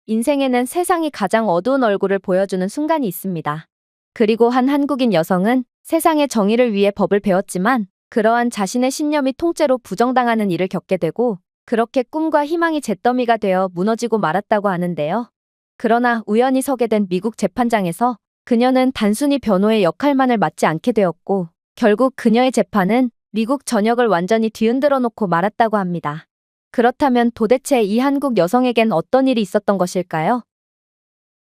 인생에는 세상이 가장 어두운 얼굴을 보여주는 순간이 있습니다. 그리고 한 한국인 여성은 세상의 정의를 위해 법을 배웠지만 그러한 자신의 신념이 통째로 부정당하는 일을 겪게 되고 그렇게 꿈과 희망이 잿더미가 되어 무너지고 말았다고 하는데요. 그러나 우연히 서게 된 미국 재판장에서 그녀는 단순히 변호의 역할만을 맡지 않게 되었고 결국 그녀의 재판은 미국 전역을 완전히 뒤흔들어 놓고 말았다고 합니다. 그렇다면 도대체 이 한국 여성에겐 어떤 일이 있었던 것일까요?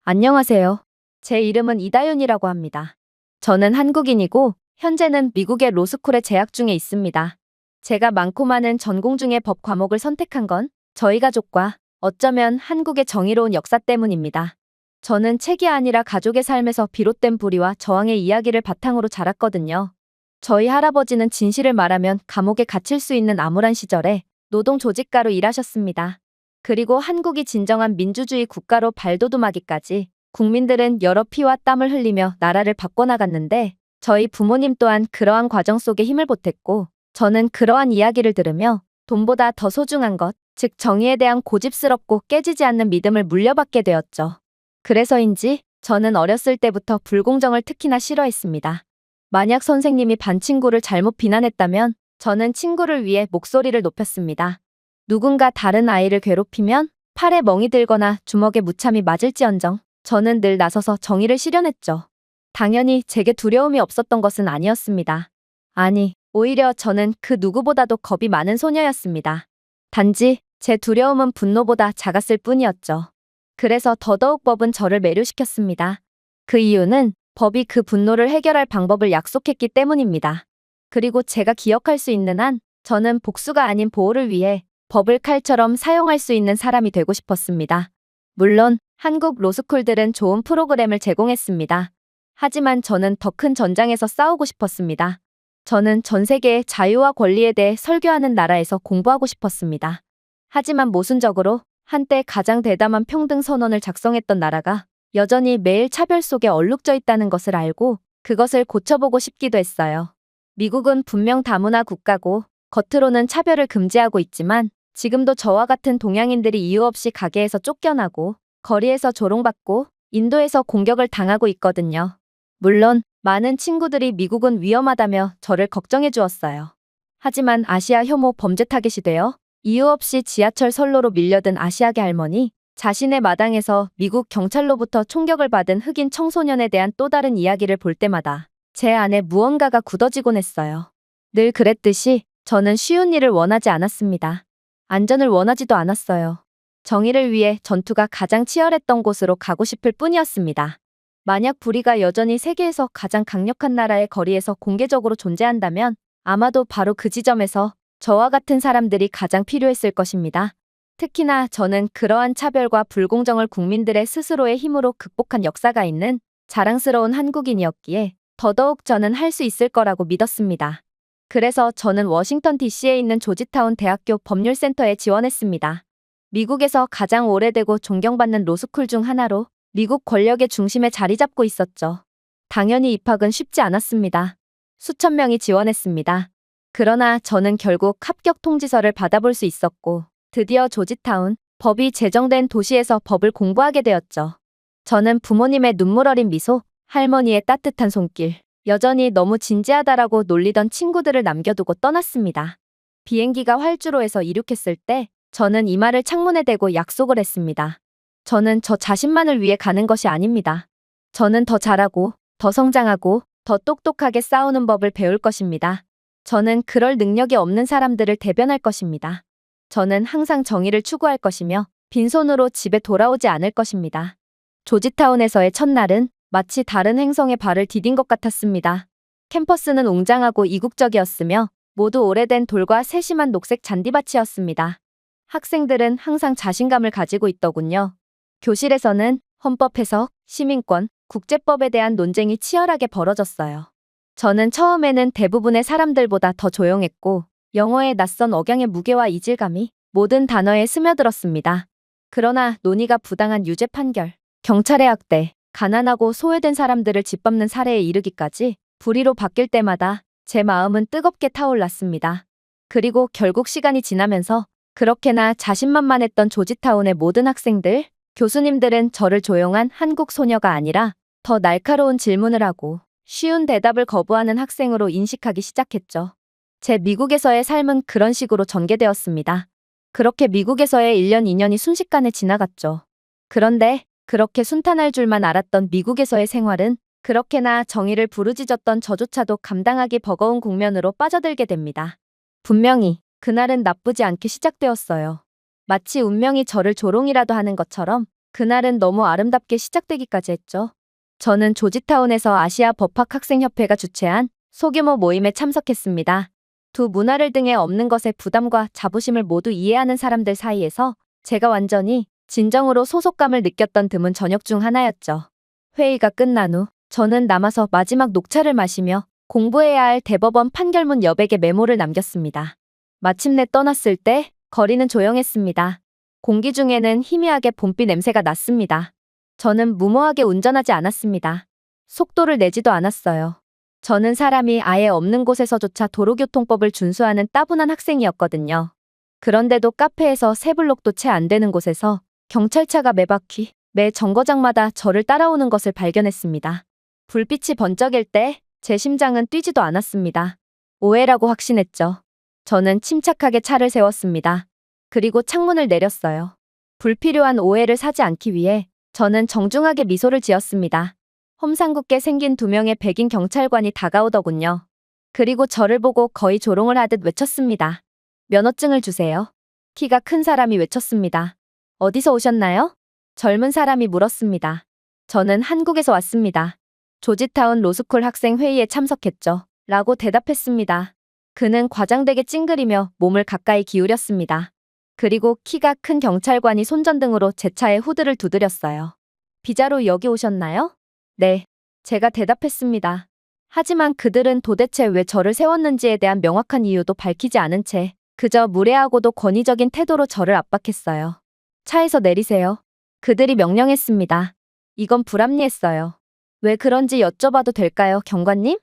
안녕하세요. 제 이름은 이다윤이라고 합니다. 저는 한국인이고 현재는 미국의 로스쿨에 재학 중에 있습니다. 제가 많고 많은 전공 중에 법 과목을 선택한 건 저희 가족과 어쩌면 한국의 정의로운 역사 때문입니다. 저는 책이 아니라 가족의 삶에서 비롯된 불의와 저항의 이야기를 바탕으로 자랐거든요. 저희 할아버지는 진실을 말하면 감옥에 갇힐 수 있는 암울한 시절에 노동조직가로 일하셨습니다. 그리고 한국이 진정한 민주주의 국가로 발돋움하기까지 국민들은 여러 피와 땀을 흘리며 나라를 바꿔나갔는데 저희 부모님 또한 그러한 과정 속에 힘을 보탰고 저는 그러한 이야기를 들으며 돈보다 더 소중한 것, 즉 정의에 대한 고집스럽고 깨지지 않는 믿음을 물려받게 되었죠. 그래서인지 저는 어렸을 때부터 불공정을 특히나 싫어했습니다. 만약 선생님이 반 친구를 잘못 비난했다면 저는 친구를 위해 목소리를 높였습니다. 누군가 다른 아이를 괴롭히면 팔에 멍이 들거나 주먹에 무참히 맞을지언정 저는 늘 나서서 정의를 실현했죠. 당연히 제게 두려움이 없었던 것은 아니었습니다. 아니, 오히려 저는 그 누구보다도 겁이 많은 소녀였습니다. 단지 제 두려움은 분노보다 작았을 뿐이었죠. 그래서 더더욱 법은 저를 매료시켰습니다. 그 이유는 법이 그 분노를 해결할 방법을 약속했기 때문입니다. 그리고 제가 기억할 수 있는 한 저는 복수가 아닌 보호를 위해 법을 칼처럼 사용할 수 있는 사람이 되고 싶었습니다. 물론 한국 로스쿨들은 좋은 프로그램을 제공했습니다. 하지만 저는 더 큰 전장에서 싸우고 싶었습니다. 저는 전 세계의 자유와 권리에 대해 설교하는 나라에서 공부하고 싶었습니다. 하지만 모순적으로 한때 가장 대담한 평등 선언을 작성했던 나라가 여전히 매일 차별 속에 얼룩져 있다는 것을 알고 그것을 고쳐보고 싶기도 했어요. 미국은 분명 다문화 국가고 겉으로는 차별을 금지하고 있지만 지금도 저와 같은 동양인들이 이유 없이 가게에서 쫓겨나고 거리에서 조롱받고 인도에서 공격을 당하고 있거든요. 물론 많은 친구들이 미국은 위험하다며 저를 걱정해 주었어요. 하지만 아시아 혐오 범죄 타겟이 되어 이유 없이 지하철 선로로 밀려든 아시아계 할머니, 자신의 마당에서 미국 경찰로부터 총격을 받은 흑인 청소년에 대한 또 다른 이야기를 볼 때마다 제 안에 무언가가 굳어지곤 했어요. 늘 그랬듯이 저는 쉬운 일을 원하지 않았습니다. 안전을 원하지도 않았어요. 정의를 위해 전투가 가장 치열했던 곳으로 가고 싶을 뿐이었습니다. 만약 불의가 여전히 세계에서 가장 강력한 나라의 거리에서 공개적으로 존재한다면 아마도 바로 그 지점에서 저와 같은 사람들이 가장 필요했을 것입니다. 특히나 저는 그러한 차별과 불공정을 국민들의 스스로의 힘으로 극복한 역사가 있는 자랑스러운 한국인이었기에 더더욱 저는 할 수 있을 거라고 믿었습니다. 그래서 저는 워싱턴 DC에 있는 조지타운 대학교 법률센터에 지원했습니다. 미국에서 가장 오래되고 존경받는 로스쿨 중 하나로 미국 권력의 중심에 자리 잡고 있었죠. 당연히 입학은 쉽지 않았습니다. 수천 명이 지원했습니다. 그러나 저는 결국 합격 통지서를 받아볼 수 있었고 드디어 조지타운, 법이 제정된 도시에서 법을 공부하게 되었죠. 저는 부모님의 눈물 어린 미소, 할머니의 따뜻한 손길, 여전히 너무 진지하다라고 놀리던 친구들을 남겨두고 떠났습니다. 비행기가 활주로에서 이륙했을 때 저는 이마를 창문에 대고 약속을 했습니다. 저는 저 자신만을 위해 가는 것이 아닙니다. 저는 더 잘하고, 더 성장하고, 더 똑똑하게 싸우는 법을 배울 것입니다. 저는 그럴 능력이 없는 사람들을 대변할 것입니다. 저는 항상 정의를 추구할 것이며 빈손으로 집에 돌아오지 않을 것입니다. 조지타운에서의 첫날은 마치 다른 행성에 발을 디딘 것 같았습니다. 캠퍼스는 웅장하고 이국적이었으며 모두 오래된 돌과 세심한 녹색 잔디밭이었습니다. 학생들은 항상 자신감을 가지고 있더군요. 교실에서는 헌법 해석, 시민권, 국제법에 대한 논쟁이 치열하게 벌어졌어요. 저는 처음에는 대부분의 사람들보다 더 조용했고 영어의 낯선 억양의 무게와 이질감이 모든 단어에 스며들었습니다. 그러나 논의가 부당한 유죄 판결, 경찰의 학대, 가난하고 소외된 사람들을 짓밟는 사례에 이르기까지 불의로 바뀔 때마다 제 마음은 뜨겁게 타올랐습니다. 그리고 결국 시간이 지나면서 그렇게나 자신만만했던 조지타운의 모든 학생들, 교수님들은 저를 조용한 한국 소녀가 아니라 더 날카로운 질문을 하고 쉬운 대답을 거부하는 학생으로 인식하기 시작했죠. 제 미국에서의 삶은 그런 식으로 전개되었습니다. 그렇게 미국에서의 1년, 2년이 순식간에 지나갔죠. 그런데 그렇게 순탄할 줄만 알았던 미국에서의 생활은 그렇게나 정의를 부르짖었던 저조차도 감당하기 버거운 국면으로 빠져들게 됩니다. 분명히 그날은 나쁘지 않게 시작되었어요. 마치 운명이 저를 조롱이라도 하는 것처럼 그날은 너무 아름답게 시작되기까지 했죠. 저는 조지타운에서 아시아 법학학생협회가 주최한 소규모 모임에 참석했습니다. 두 문화를 등에 업는 것의 부담과 자부심을 모두 이해하는 사람들 사이에서 제가 완전히 진정으로 소속감을 느꼈던 드문 저녁 중 하나였죠. 회의가 끝난 후 저는 남아서 마지막 녹차를 마시며 공부해야 할 대법원 판결문 여백에 메모를 남겼습니다. 마침내 떠났을 때 거리는 조용했습니다. 공기 중에는 희미하게 봄비 냄새가 났습니다. 저는 무모하게 운전하지 않았습니다. 속도를 내지도 않았어요. 저는 사람이 아예 없는 곳에서조차 도로교통법을 준수하는 따분한 학생이었거든요. 그런데도 카페에서 세 블록도 채 안 되는 곳에서 경찰차가 매 바퀴, 매 정거장마다 저를 따라오는 것을 발견했습니다. 불빛이 번쩍일 때 제 심장은 뛰지도 않았습니다. 오해라고 확신했죠. 저는 침착하게 차를 세웠습니다. 그리고 창문을 내렸어요. 불필요한 오해를 사지 않기 위해 저는 정중하게 미소를 지었습니다. 험상궂게 생긴 두 명의 백인 경찰관이 다가오더군요. 그리고 저를 보고 거의 조롱을 하듯 외쳤습니다. 면허증을 주세요. 키가 큰 사람이 외쳤습니다. 어디서 오셨나요? 젊은 사람이 물었습니다. 저는 한국에서 왔습니다. 조지타운 로스쿨 학생 회의에 참석했죠. 라고 대답했습니다. 그는 과장되게 찡그리며 몸을 가까이 기울였습니다. 그리고 키가 큰 경찰관이 손전등으로 제 차의 후드를 두드렸어요. 비자로 여기 오셨나요? 네. 제가 대답했습니다. 하지만 그들은 도대체 왜 저를 세웠는지에 대한 명확한 이유도 밝히지 않은 채 그저 무례하고도 권위적인 태도로 저를 압박했어요. 차에서 내리세요. 그들이 명령했습니다. 이건 불합리했어요. 왜 그런지 여쭤봐도 될까요, 경관님?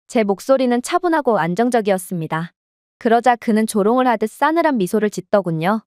제 목소리는 차분하고 안정적이었습니다. 그러자 그는 조롱을 하듯 싸늘한 미소를 짓더군요.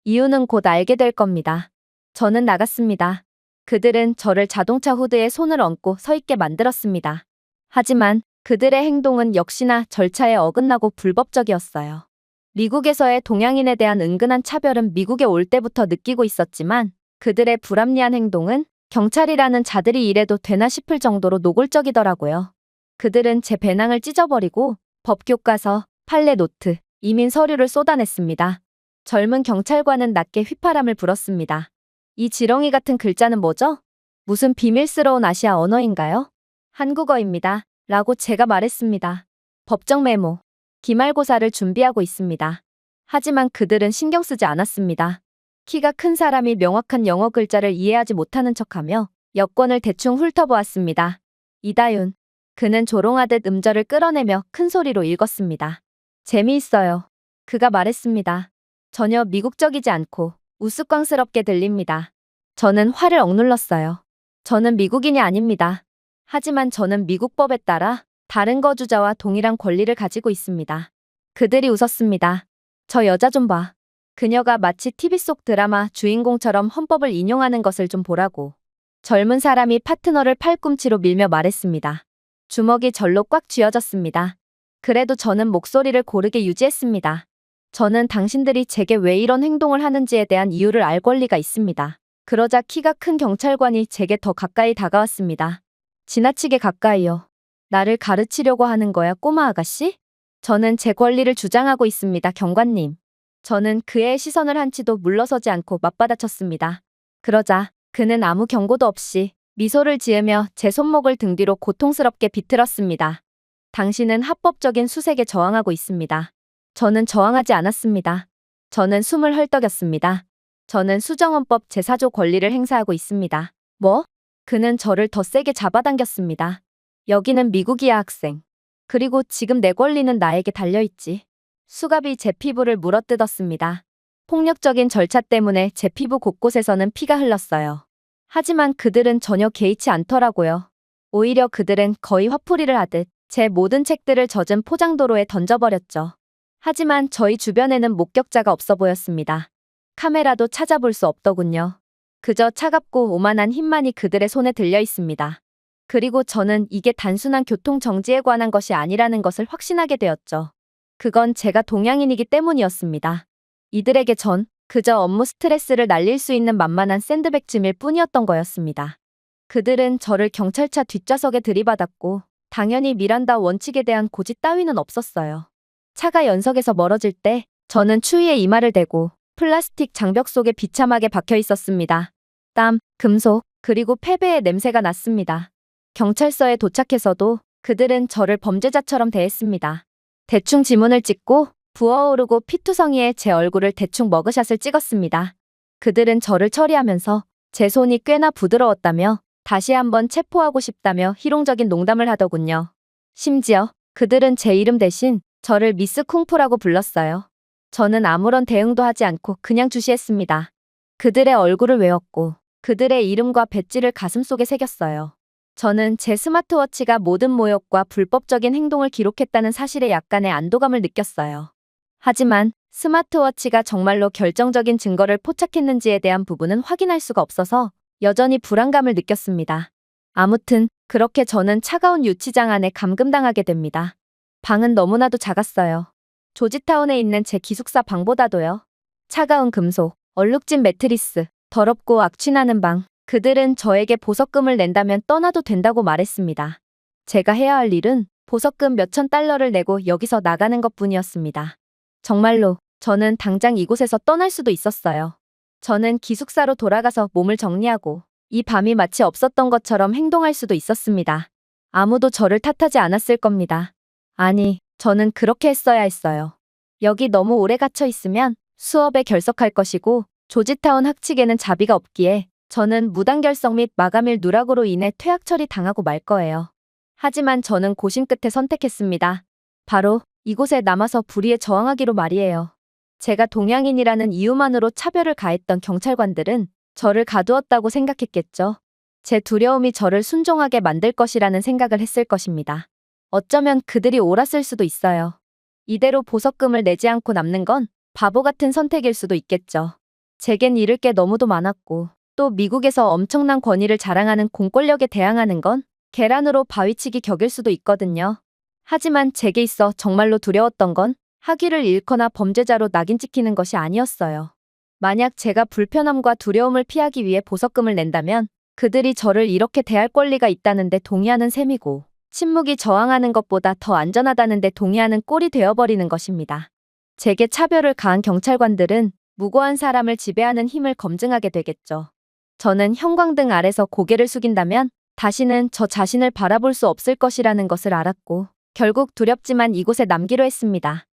이유는 곧 알게 될 겁니다. 저는 나갔습니다. 그들은 저를 자동차 후드에 손을 얹고 서 있게 만들었습니다. 하지만 그들의 행동은 역시나 절차에 어긋나고 불법적이었어요. 미국에서의 동양인에 대한 은근한 차별은 미국에 올 때부터 느끼고 있었지만 그들의 불합리한 행동은 경찰이라는 자들이 이래도 되나 싶을 정도로 노골적이더라고요. 그들은 제 배낭을 찢어버리고 법교과서, 판례 노트, 이민 서류를 쏟아냈습니다. 젊은 경찰관은 낮게 휘파람을 불었습니다. 이 지렁이 같은 글자는 뭐죠? 무슨 비밀스러운 아시아 언어인가요? 한국어입니다. 라고 제가 말했습니다. 법정 메모. 기말고사를 준비하고 있습니다. 하지만 그들은 신경 쓰지 않았습니다. 키가 큰 사람이 명확한 영어 글자를 이해하지 못하는 척하며 여권을 대충 훑어보았습니다. 이다윤. 그는 조롱하듯 음절을 끌어내며 큰 소리로 읽었습니다. 재미있어요. 그가 말했습니다. 전혀 미국적이지 않고 우스꽝스럽게 들립니다. 저는 화를 억눌렀어요. 저는 미국인이 아닙니다. 하지만 저는 미국 법에 따라 다른 거주자와 동일한 권리를 가지고 있습니다. 그들이 웃었습니다. 저 여자 좀 봐. 그녀가 마치 TV 속 드라마 주인공처럼 헌법을 인용하는 것을 좀 보라고. 젊은 사람이 파트너를 팔꿈치로 밀며 말했습니다. 주먹이 절로 꽉 쥐어졌습니다. 그래도 저는 목소리를 고르게 유지했습니다. 저는 당신들이 제게 왜 이런 행동을 하는지에 대한 이유를 알 권리가 있습니다. 그러자 키가 큰 경찰관이 제게 더 가까이 다가왔습니다. 지나치게 가까이요. 나를 가르치려고 하는 거야, 꼬마 아가씨? 저는 제 권리를 주장하고 있습니다, 경관님. 저는 그의 시선을 한치도 물러서지 않고 맞받아쳤습니다. 그러자 그는 아무 경고도 없이 미소를 지으며 제 손목을 등 뒤로 고통스럽게 비틀었습니다. 당신은 합법적인 수색에 저항하고 있습니다. 저는 저항하지 않았습니다. 저는 숨을 헐떡였습니다. 저는 수정헌법 제4조 권리를 행사하고 있습니다. 뭐? 그는 저를 더 세게 잡아당겼습니다. 여기는 미국이야, 학생. 그리고 지금 내 권리는 나에게 달려있지. 수갑이 제 피부를 물어뜯었습니다. 폭력적인 절차 때문에 제 피부 곳곳에서는 피가 흘렀어요. 하지만 그들은 전혀 개의치 않더라고요. 오히려 그들은 거의 화풀이를 하듯 제 모든 책들을 젖은 포장도로에 던져버렸죠. 하지만 저희 주변에는 목격자가 없어 보였습니다. 카메라도 찾아볼 수 없더군요. 그저 차갑고 오만한 힘만이 그들의 손에 들려 있습니다. 그리고 저는 이게 단순한 교통 정지에 관한 것이 아니라는 것을 확신하게 되었죠. 그건 제가 동양인이기 때문이었습니다. 이들에게 전 그저 업무 스트레스를 날릴 수 있는 만만한 샌드백쯤일 뿐이었던 거였습니다. 그들은 저를 경찰차 뒷좌석에 들이받았고 당연히 미란다 원칙에 대한 고지 따위는 없었어요. 차가 연석에서 멀어질 때 저는 추위에 이마를 대고 플라스틱 장벽 속에 비참하게 박혀 있었습니다. 땀, 금속, 그리고 폐배의 냄새가 났습니다. 경찰서에 도착해서도 그들은 저를 범죄자처럼 대했습니다. 대충 지문을 찍고 부어오르고 피투성이에 제 얼굴을 대충 머그샷을 찍었습니다. 그들은 저를 처리하면서 제 손이 꽤나 부드러웠다며 다시 한번 체포하고 싶다며 희롱적인 농담을 하더군요. 심지어 그들은 제 이름 대신 저를 미스 쿵푸라고 불렀어요. 저는 아무런 대응도 하지 않고 그냥 주시했습니다. 그들의 얼굴을 외웠고 그들의 이름과 배지를 가슴속에 새겼어요. 저는 제 스마트워치가 모든 모욕과 불법적인 행동을 기록했다는 사실에 약간의 안도감을 느꼈어요. 하지만 스마트워치가 정말로 결정적인 증거를 포착했는지에 대한 부분은 확인할 수가 없어서 여전히 불안감을 느꼈습니다. 아무튼 그렇게 저는 차가운 유치장 안에 감금당하게 됩니다. 방은 너무나도 작았어요. 조지타운에 있는 제 기숙사 방보다도요. 차가운 금속, 얼룩진 매트리스, 더럽고 악취나는 방. 그들은 저에게 보석금을 낸다면 떠나도 된다고 말했습니다. 제가 해야 할 일은 보석금 몇천 달러를 내고 여기서 나가는 것뿐이었습니다. 정말로 저는 당장 이곳에서 떠날 수도 있었어요. 저는 기숙사로 돌아가서 몸을 정리하고 이 밤이 마치 없었던 것처럼 행동할 수도 있었습니다. 아무도 저를 탓하지 않았을 겁니다. 아니, 저는 그렇게 했어야 했어요. 여기 너무 오래 갇혀 있으면 수업에 결석할 것이고 조지타운 학칙에는 자비가 없기에 저는 무단결석 및 마감일 누락으로 인해 퇴학 처리 당하고 말 거예요. 하지만 저는 고심 끝에 선택했습니다. 바로 이곳에 남아서 불의에 저항하기로 말이에요. 제가 동양인이라는 이유만으로 차별을 가했던 경찰관들은 저를 가두었다고 생각했겠죠. 제 두려움이 저를 순종하게 만들 것이라는 생각을 했을 것입니다. 어쩌면 그들이 옳았을 수도 있어요. 이대로 보석금을 내지 않고 남는 건 바보 같은 선택일 수도 있겠죠. 제겐 잃을 게 너무도 많았고 또 미국에서 엄청난 권위를 자랑하는 공권력에 대항하는 건 계란으로 바위치기 격일 수도 있거든요. 하지만 제게 있어 정말로 두려웠던 건 학위를 잃거나 범죄자로 낙인 찍히는 것이 아니었어요. 만약 제가 불편함과 두려움을 피하기 위해 보석금을 낸다면 그들이 저를 이렇게 대할 권리가 있다는데 동의하는 셈이고 침묵이 저항하는 것보다 더 안전하다는데 동의하는 꼴이 되어버리는 것입니다. 제게 차별을 가한 경찰관들은 무고한 사람을 지배하는 힘을 검증하게 되겠죠. 저는 형광등 아래서 고개를 숙인다면 다시는 저 자신을 바라볼 수 없을 것이라는 것을 알았고 결국 두렵지만 이곳에 남기로 했습니다.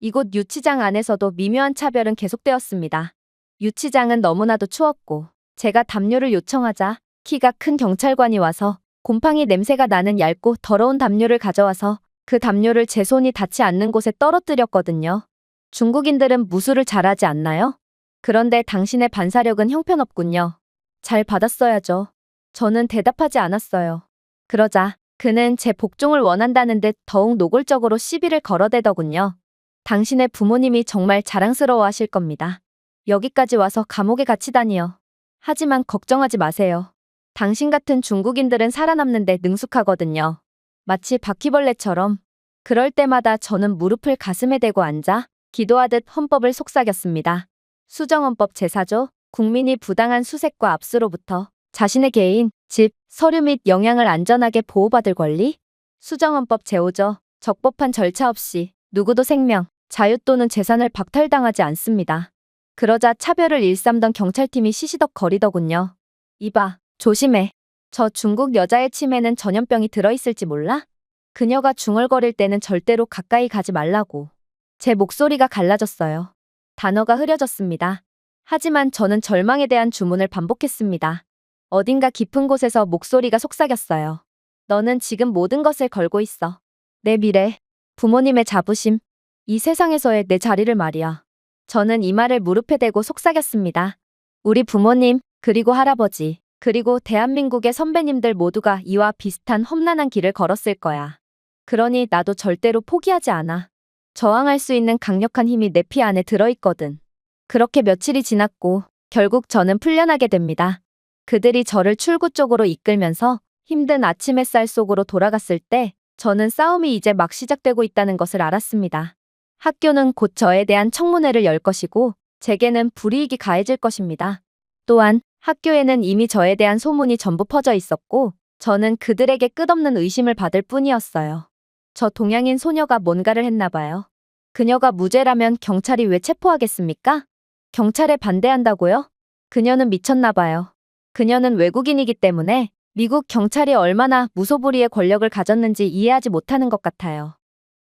이곳 유치장 안에서도 미묘한 차별은 계속되었습니다. 유치장은 너무나도 추웠고 제가 담요를 요청하자 키가 큰 경찰관이 와서 곰팡이 냄새가 나는 얇고 더러운 담요를 가져와서 그 담요를 제 손이 닿지 않는 곳에 떨어뜨렸거든요. 중국인들은 무술을 잘하지 않나요? 그런데 당신의 반사력은 형편없군요. 잘 받았어야죠. 저는 대답하지 않았어요. 그러자 그는 제 복종을 원한다는 듯 더욱 노골적으로 시비를 걸어대더군요. 당신의 부모님이 정말 자랑스러워하실 겁니다. 여기까지 와서 감옥에 갇히다니요. 하지만 걱정하지 마세요. 당신 같은 중국인들은 살아남는데 능숙하거든요. 마치 바퀴벌레처럼. 그럴 때마다 저는 무릎을 가슴에 대고 앉아 기도하듯 헌법을 속삭였습니다. 수정헌법 제4조, 국민이 부당한 수색과 압수로부터 자신의 개인, 집, 서류 및 영향을 안전하게 보호받을 권리. 수정헌법 제5조, 적법한 절차 없이 누구도 생명, 자유 또는 재산을 박탈당하지 않습니다. 그러자 차별을 일삼던 경찰팀이 시시덕 거리더군요. 이봐, 조심해. 저 중국 여자의 침에는 전염병이 들어있을지 몰라? 그녀가 중얼거릴 때는 절대로 가까이 가지 말라고. 제 목소리가 갈라졌어요. 단어가 흐려졌습니다. 하지만 저는 절망에 대한 주문을 반복했습니다. 어딘가 깊은 곳에서 목소리가 속삭였어요. 너는 지금 모든 것을 걸고 있어. 내 미래, 부모님의 자부심, 이 세상에서의 내 자리를 말이야. 저는 이 말을 무릎에 대고 속삭였습니다. 우리 부모님, 그리고 할아버지, 그리고 대한민국의 선배님들 모두가 이와 비슷한 험난한 길을 걸었을 거야. 그러니 나도 절대로 포기하지 않아. 저항할 수 있는 강력한 힘이 내 피 안에 들어있거든. 그렇게 며칠이 지났고 결국 저는 풀려나게 됩니다. 그들이 저를 출구 쪽으로 이끌면서 힘든 아침 햇살 속으로 돌아갔을 때 저는 싸움이 이제 막 시작되고 있다는 것을 알았습니다. 학교는 곧 저에 대한 청문회를 열 것이고 제게는 불이익이 가해질 것입니다. 또한 학교에는 이미 저에 대한 소문이 전부 퍼져 있었고 저는 그들에게 끝없는 의심을 받을 뿐이었어요. 저 동양인 소녀가 뭔가를 했나 봐요. 그녀가 무죄라면 경찰이 왜 체포하겠습니까? 경찰에 반대한다고요? 그녀는 미쳤나 봐요. 그녀는 외국인이기 때문에 미국 경찰이 얼마나 무소불위의 권력을 가졌는지 이해하지 못하는 것 같아요.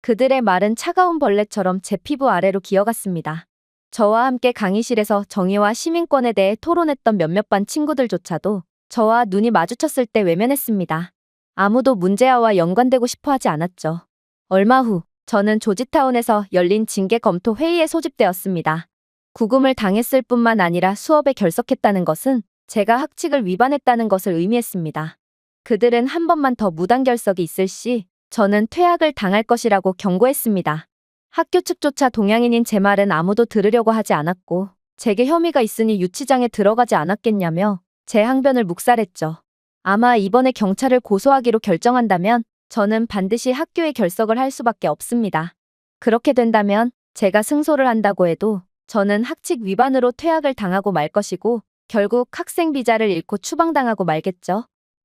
그들의 말은 차가운 벌레처럼 제 피부 아래로 기어갔습니다. 저와 함께 강의실에서 정의와 시민권에 대해 토론했던 몇몇 반 친구들조차도 저와 눈이 마주쳤을 때 외면했습니다. 아무도 문제아와 연관되고 싶어 하지 않았죠. 얼마 후 저는 조지타운에서 열린 징계 검토 회의에 소집되었습니다. 구금을 당했을 뿐만 아니라 수업에 결석했다는 것은 제가 학칙을 위반했다는 것을 의미했습니다. 그들은 한 번만 더 무단 결석이 있을 시 저는 퇴학을 당할 것이라고 경고했습니다. 학교 측조차 동양인인 제 말은 아무도 들으려고 하지 않았고 제게 혐의가 있으니 유치장에 들어가지 않았겠냐며 제 항변을 묵살했죠. 아마 이번에 경찰을 고소하기로 결정한다면 저는 반드시 학교에 결석을 할 수밖에 없습니다. 그렇게 된다면 제가 승소를 한다고 해도 저는 학칙 위반으로 퇴학을 당하고 말 것이고 결국 학생 비자를 잃고 추방당하고 말겠죠.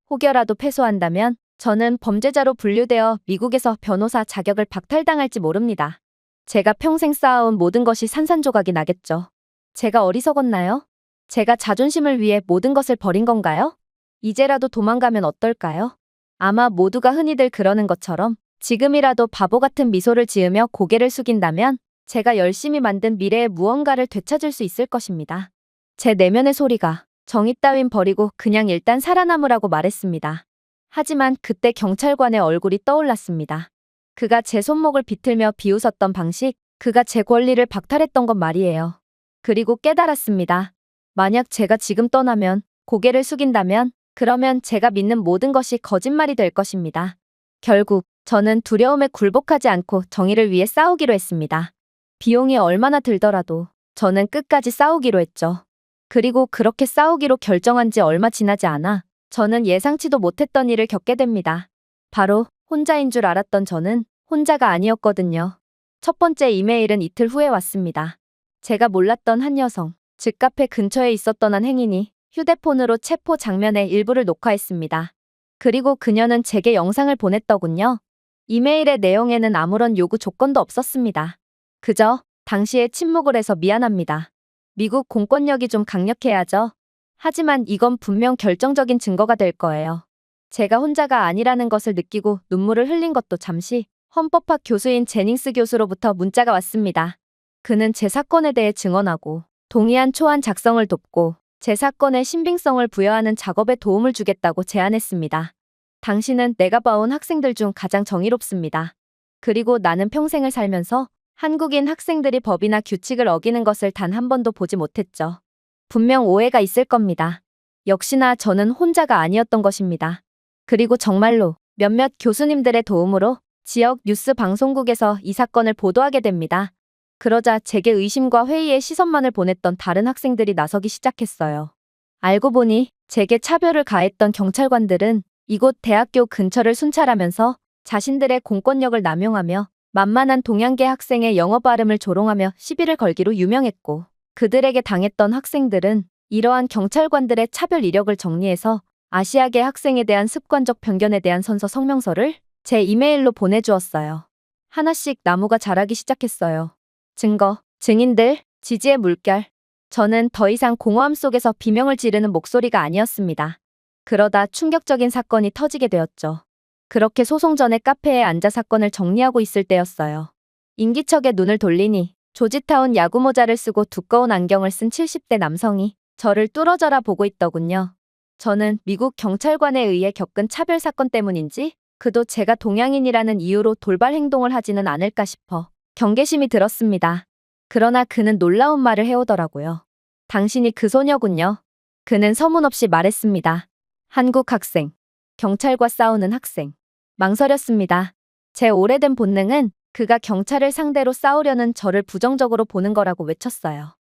혹여라도 패소한다면 저는 범죄자로 분류되어 미국에서 변호사 자격을 박탈당할지 모릅니다. 제가 평생 쌓아온 모든 것이 산산조각이 나겠죠. 제가 어리석었나요? 제가 자존심을 위해 모든 것을 버린 건가요? 이제라도 도망가면 어떨까요? 아마 모두가 흔히들 그러는 것처럼 지금이라도 바보 같은 미소를 지으며 고개를 숙인다면 제가 열심히 만든 미래의 무언가를 되찾을 수 있을 것입니다. 제 내면의 소리가 정의 따윈 버리고 그냥 일단 살아남으라고 말했습니다. 하지만 그때 경찰관의 얼굴이 떠올랐습니다. 그가 제 손목을 비틀며 비웃었던 방식, 그가 제 권리를 박탈했던 것 말이에요. 그리고 깨달았습니다. 만약 제가 지금 떠나면, 고개를 숙인다면, 그러면 제가 믿는 모든 것이 거짓말이 될 것입니다. 결국 저는 두려움에 굴복하지 않고 정의를 위해 싸우기로 했습니다. 비용이 얼마나 들더라도 저는 끝까지 싸우기로 했죠. 그리고 그렇게 싸우기로 결정한 지 얼마 지나지 않아 저는 예상치도 못했던 일을 겪게 됩니다. 바로 혼자인 줄 알았던 저는 혼자가 아니었거든요. 첫 번째 이메일은 이틀 후에 왔습니다. 제가 몰랐던 한 여성, 즉 카페 근처에 있었던 한 행인이 휴대폰으로 체포 장면의 일부를 녹화했습니다. 그리고 그녀는 제게 영상을 보냈더군요. 이메일의 내용에는 아무런 요구 조건도 없었습니다. 그저 당시에 침묵을 해서 미안합니다. 미국 공권력이 좀 강력해야죠. 하지만 이건 분명 결정적인 증거가 될 거예요. 제가 혼자가 아니라는 것을 느끼고 눈물을 흘린 것도 잠시 헌법학 교수인 제닝스 교수로부터 문자가 왔습니다. 그는 제 사건에 대해 증언하고 동의안 초안 작성을 돕고 제 사건의 신빙성을 부여하는 작업에 도움을 주겠다고 제안했습니다. 당신은 내가 봐온 학생들 중 가장 정의롭습니다. 그리고 나는 평생을 살면서 한국인 학생들이 법이나 규칙을 어기는 것을 단 한 번도 보지 못했죠. 분명 오해가 있을 겁니다. 역시나 저는 혼자가 아니었던 것입니다. 그리고 정말로 몇몇 교수님들의 도움으로 지역 뉴스 방송국에서 이 사건을 보도하게 됩니다. 그러자 제게 의심과 회의의 시선만을 보냈던 다른 학생들이 나서기 시작했어요. 알고 보니 제게 차별을 가했던 경찰관들은 이곳 대학교 근처를 순찰하면서 자신들의 공권력을 남용하며 만만한 동양계 학생의 영어 발음을 조롱하며 시비를 걸기로 유명했고 그들에게 당했던 학생들은 이러한 경찰관들의 차별 이력을 정리해서 아시아계 학생에 대한 습관적 편견에 대한 선서 성명서를 제 이메일로 보내주었어요. 하나씩 나무가 자라기 시작했어요. 증거, 증인들, 지지의 물결. 저는 더 이상 공허함 속에서 비명을 지르는 목소리가 아니었습니다. 그러다 충격적인 사건이 터지게 되었죠. 그렇게 소송 전에 카페에 앉아 사건을 정리하고 있을 때였어요. 인기척에 눈을 돌리니 조지타운 야구 모자를 쓰고 두꺼운 안경을 쓴 70대 남성이 저를 뚫어져라 보고 있더군요. 저는 미국 경찰관에 의해 겪은 차별 사건 때문인지 그도 제가 동양인이라는 이유로 돌발 행동을 하지는 않을까 싶어 경계심이 들었습니다. 그러나 그는 놀라운 말을 해오더라고요. 당신이 그 소녀군요. 그는 서문없이 말했습니다. 한국 학생. 경찰과 싸우는 학생. 망설였습니다. 제 오래된 본능은 그가 경찰을 상대로 싸우려는 저를 부정적으로 보는 거라고 외쳤어요.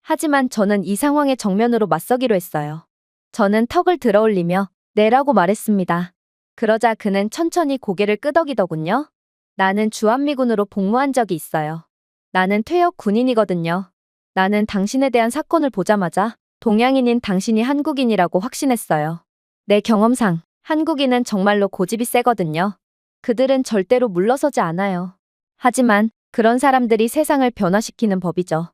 하지만 저는 이 상황에 정면으로 맞서기로 했어요. 저는 턱을 들어올리며 네라고 말했습니다. 그러자 그는 천천히 고개를 끄덕이더군요. 나는 주한미군으로 복무한 적이 있어요. 나는 퇴역 군인이거든요. 나는 당신에 대한 사건을 보자마자 동양인인 당신이 한국인이라고 확신했어요. 내 경험상 한국인은 정말로 고집이 세거든요. 그들은 절대로 물러서지 않아요. 하지만 그런 사람들이 세상을 변화시키는 법이죠.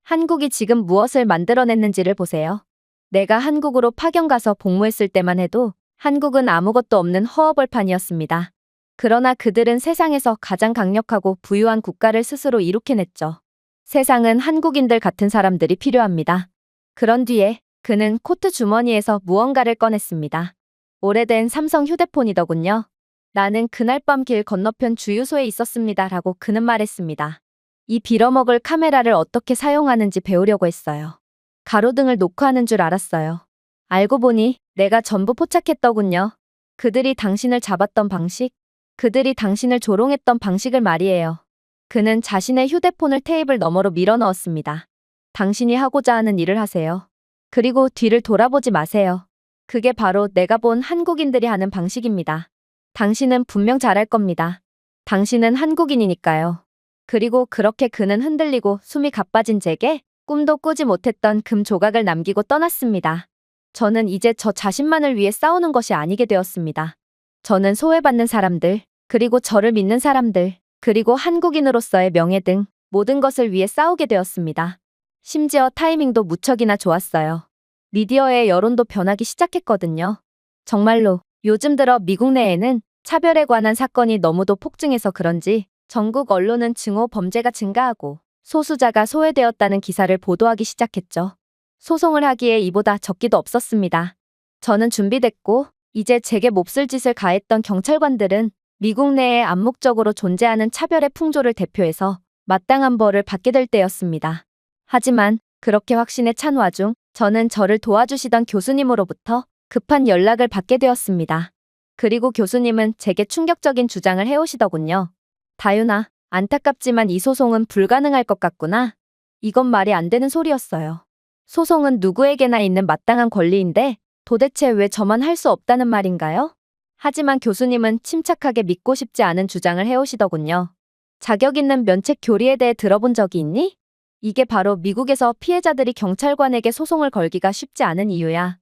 한국이 지금 무엇을 만들어냈는지를 보세요. 내가 한국으로 파견 가서 복무했을 때만 해도 한국은 아무것도 없는 허허벌판이었습니다. 그러나 그들은 세상에서 가장 강력하고 부유한 국가를 스스로 이룩해냈죠. 세상은 한국인들 같은 사람들이 필요합니다. 그런 뒤에 그는 코트 주머니에서 무언가를 꺼냈습니다. 오래된 삼성 휴대폰이더군요. 나는 그날 밤 길 건너편 주유소에 있었습니다. 라고 그는 말했습니다. 이 빌어먹을 카메라를 어떻게 사용하는지 배우려고 했어요. 가로등을 녹화하는 줄 알았어요. 알고 보니 내가 전부 포착했더군요. 그들이 당신을 잡았던 방식, 그들이 당신을 조롱했던 방식을 말이에요. 그는 자신의 휴대폰을 테이블 너머로 밀어 넣었습니다. 당신이 하고자 하는 일을 하세요. 그리고 뒤를 돌아보지 마세요. 그게 바로 내가 본 한국인들이 하는 방식입니다. 당신은 분명 잘할 겁니다. 당신은 한국인이니까요. 그리고 그렇게 그는 흔들리고 숨이 가빠진 제게 꿈도 꾸지 못했던 금 조각을 남기고 떠났습니다. 저는 이제 저 자신만을 위해 싸우는 것이 아니게 되었습니다. 저는 소외받는 사람들, 그리고 저를 믿는 사람들, 그리고 한국인으로서의 명예 등 모든 것을 위해 싸우게 되었습니다. 심지어 타이밍도 무척이나 좋았어요. 미디어의 여론도 변하기 시작했거든요. 정말로 요즘 들어 미국 내에는 차별에 관한 사건이 너무도 폭증해서 그런지 전국 언론은 증오 범죄가 증가하고 소수자가 소외되었다는 기사를 보도하기 시작했죠. 소송을 하기에 이보다 적기도 없었습니다. 저는 준비됐고 이제 제게 몹쓸 짓을 가했던 경찰관들은 미국 내에 암묵적으로 존재하는 차별의 풍조를 대표해서 마땅한 벌을 받게 될 때였습니다. 하지만 그렇게 확신에 찬 와중 저는 저를 도와주시던 교수님으로부터 급한 연락을 받게 되었습니다. 그리고 교수님은 제게 충격적인 주장을 해오시더군요. 다윤아, 안타깝지만 이 소송은 불가능할 것 같구나. 이건 말이 안 되는 소리였어요. 소송은 누구에게나 있는 마땅한 권리인데 도대체 왜 저만 할 수 없다는 말인가요? 하지만 교수님은 침착하게 믿고 싶지 않은 주장을 해오시더군요. 자격 있는 면책 교리에 대해 들어본 적이 있니? 이게 바로 미국에서 피해자들이 경찰관에게 소송을 걸기가 쉽지 않은 이유야.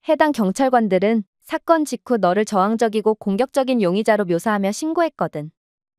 해당 경찰관들은 사건 직후 너를 저항적이고 공격적인 용의자로 묘사하며 신고했거든.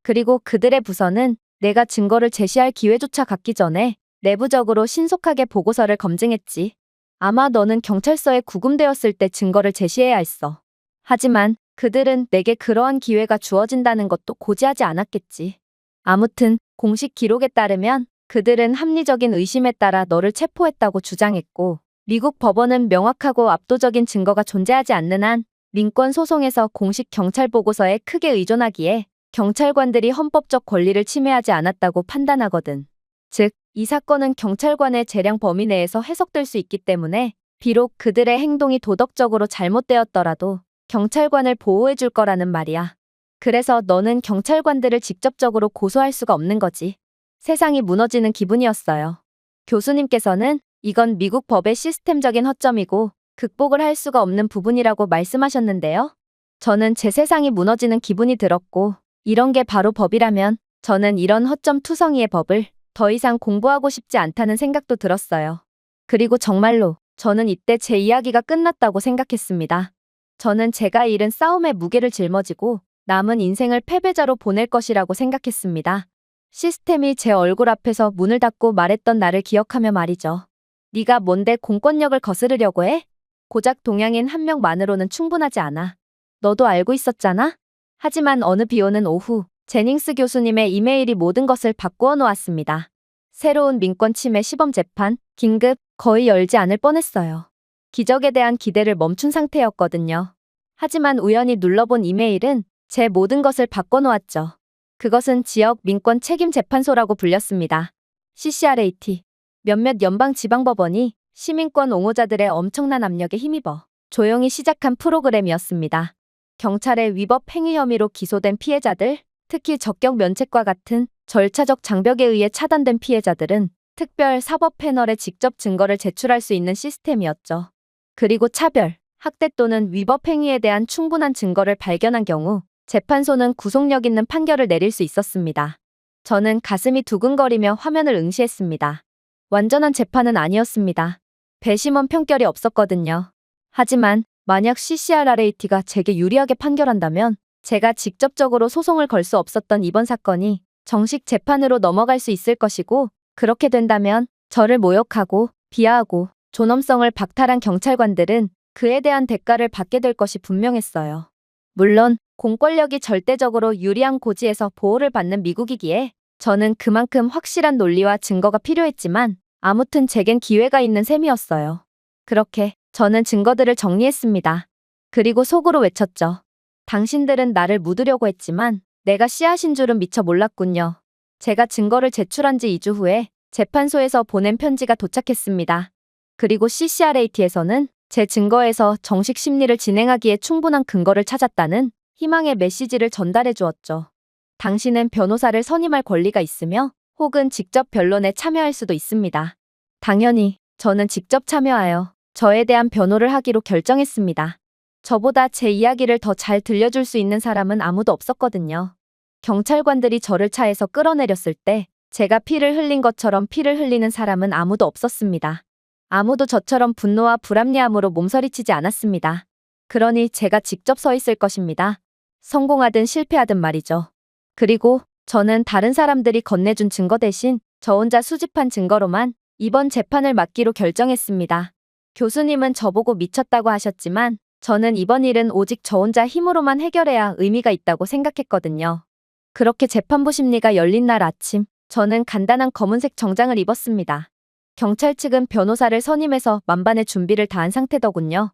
그리고 그들의 부서는 내가 증거를 제시할 기회조차 갖기 전에 내부적으로 신속하게 보고서를 검증했지. 아마 너는 경찰서에 구금되었을 때 증거를 제시해야 했어. 하지만 그들은 내게 그러한 기회가 주어진다는 것도 고지하지 않았겠지. 아무튼 공식 기록에 따르면 그들은 합리적인 의심에 따라 너를 체포했다고 주장했고 미국 법원은 명확하고 압도적인 증거가 존재하지 않는 한 민권 소송에서 공식 경찰 보고서에 크게 의존하기에 경찰관들이 헌법적 권리를 침해하지 않았다고 판단하거든. 즉, 이 사건은 경찰관의 재량 범위 내에서 해석될 수 있기 때문에 비록 그들의 행동이 도덕적으로 잘못되었더라도 경찰관을 보호해 줄 거라는 말이야. 그래서 너는 경찰관들을 직접적으로 고소할 수가 없는 거지. 세상이 무너지는 기분이었어요. 교수님께서는 이건 미국 법의 시스템적인 허점이고 극복을 할 수가 없는 부분이라고 말씀하셨는데요. 저는 제 세상이 무너지는 기분이 들었고 이런 게 바로 법이라면 저는 이런 허점 투성이의 법을 더 이상 공부하고 싶지 않다는 생각도 들었어요. 그리고 정말로 저는 이때 제 이야기가 끝났다고 생각했습니다. 저는 제가 잃은 싸움의 무게를 짊어지고 남은 인생을 패배자로 보낼 것이라고 생각했습니다. 시스템이 제 얼굴 앞에서 문을 닫고 말했던 나를 기억하며 말이죠. 네가 뭔데 공권력을 거스르려고 해? 고작 동양인 한 명만으로는 충분하지 않아. 너도 알고 있었잖아? 하지만 어느 비 오는 오후 제닝스 교수님의 이메일이 모든 것을 바꾸어 놓았습니다. 새로운 민권 침해 시범 재판, 긴급, 거의 열지 않을 뻔했어요. 기적에 대한 기대를 멈춘 상태였거든요. 하지만 우연히 눌러본 이메일은 제 모든 것을 바꿔놓았죠. 그것은 지역 민권 책임 재판소라고 불렸습니다. CCRAT. 몇몇 연방지방법원이 시민권 옹호자들의 엄청난 압력에 힘입어 조용히 시작한 프로그램이었습니다. 경찰의 위법 행위 혐의로 기소된 피해자들, 특히 적격 면책과 같은 절차적 장벽에 의해 차단된 피해자들은 특별 사법 패널에 직접 증거를 제출할 수 있는 시스템이었죠. 그리고 차별, 학대 또는 위법 행위에 대한 충분한 증거를 발견한 경우 재판소는 구속력 있는 판결을 내릴 수 있었습니다. 저는 가슴이 두근거리며 화면을 응시했습니다. 완전한 재판은 아니었습니다. 배심원 평결이 없었거든요. 하지만 만약 CCRRAT가 제게 유리하게 판결한다면 제가 직접적으로 소송을 걸 수 없었던 이번 사건이 정식 재판으로 넘어갈 수 있을 것이고, 그렇게 된다면 저를 모욕하고 비하하고 존엄성을 박탈한 경찰관들은 그에 대한 대가를 받게 될 것이 분명했어요. 물론 공권력이 절대적으로 유리한 고지에서 보호를 받는 미국이기에 저는 그만큼 확실한 논리와 증거가 필요했지만 아무튼 제겐 기회가 있는 셈이었어요. 그렇게 저는 증거들을 정리했습니다. 그리고 속으로 외쳤죠. 당신들은 나를 묻으려고 했지만 내가 씨앗인 줄은 미처 몰랐군요. 제가 증거를 제출한 지 2주 후에 재판소에서 보낸 편지가 도착했습니다. 그리고 CCRAT에서는 제 증거에서 정식 심리를 진행하기에 충분한 근거를 찾았다는 희망의 메시지를 전달해 주었죠. 당신은 변호사를 선임할 권리가 있으며 혹은 직접 변론에 참여할 수도 있습니다. 당연히 저는 직접 참여하여 저에 대한 변호를 하기로 결정했습니다. 저보다 제 이야기를 더 잘 들려줄 수 있는 사람은 아무도 없었거든요. 경찰관들이 저를 차에서 끌어내렸을 때 제가 피를 흘린 것처럼 피를 흘리는 사람은 아무도 없었습니다. 아무도 저처럼 분노와 불합리함으로 몸서리치지 않았습니다. 그러니 제가 직접 서 있을 것입니다. 성공하든 실패하든 말이죠. 그리고 저는 다른 사람들이 건네준 증거 대신 저 혼자 수집한 증거로만 이번 재판을 맡기로 결정했습니다. 교수님은 저보고 미쳤다고 하셨지만 저는 이번 일은 오직 저 혼자 힘으로만 해결해야 의미가 있다고 생각했거든요. 그렇게 재판부 심리가 열린 날 아침, 저는 간단한 검은색 정장을 입었습니다. 경찰 측은 변호사를 선임해서 만반의 준비를 다한 상태더군요.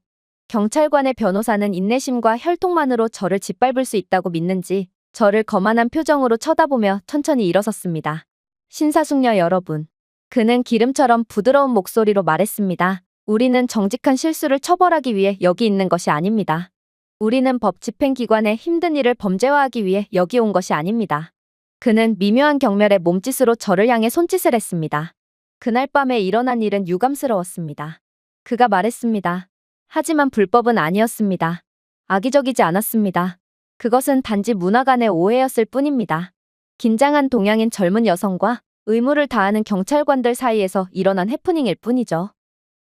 경찰관의 변호사는 인내심과 혈통만으로 저를 짓밟을 수 있다고 믿는지 저를 거만한 표정으로 쳐다보며 천천히 일어섰습니다. 신사숙녀 여러분. 그는 기름처럼 부드러운 목소리로 말했습니다. 우리는 정직한 실수를 처벌하기 위해 여기 있는 것이 아닙니다. 우리는 법 집행기관의 힘든 일을 범죄화하기 위해 여기 온 것이 아닙니다. 그는 미묘한 경멸의 몸짓으로 저를 향해 손짓을 했습니다. 그날 밤에 일어난 일은 유감스러웠습니다. 그가 말했습니다. 하지만 불법은 아니었습니다. 악의적이지 않았습니다. 그것은 단지 문화 간의 오해였을 뿐입니다. 긴장한 동양인 젊은 여성과 의무를 다하는 경찰관들 사이에서 일어난 해프닝일 뿐이죠.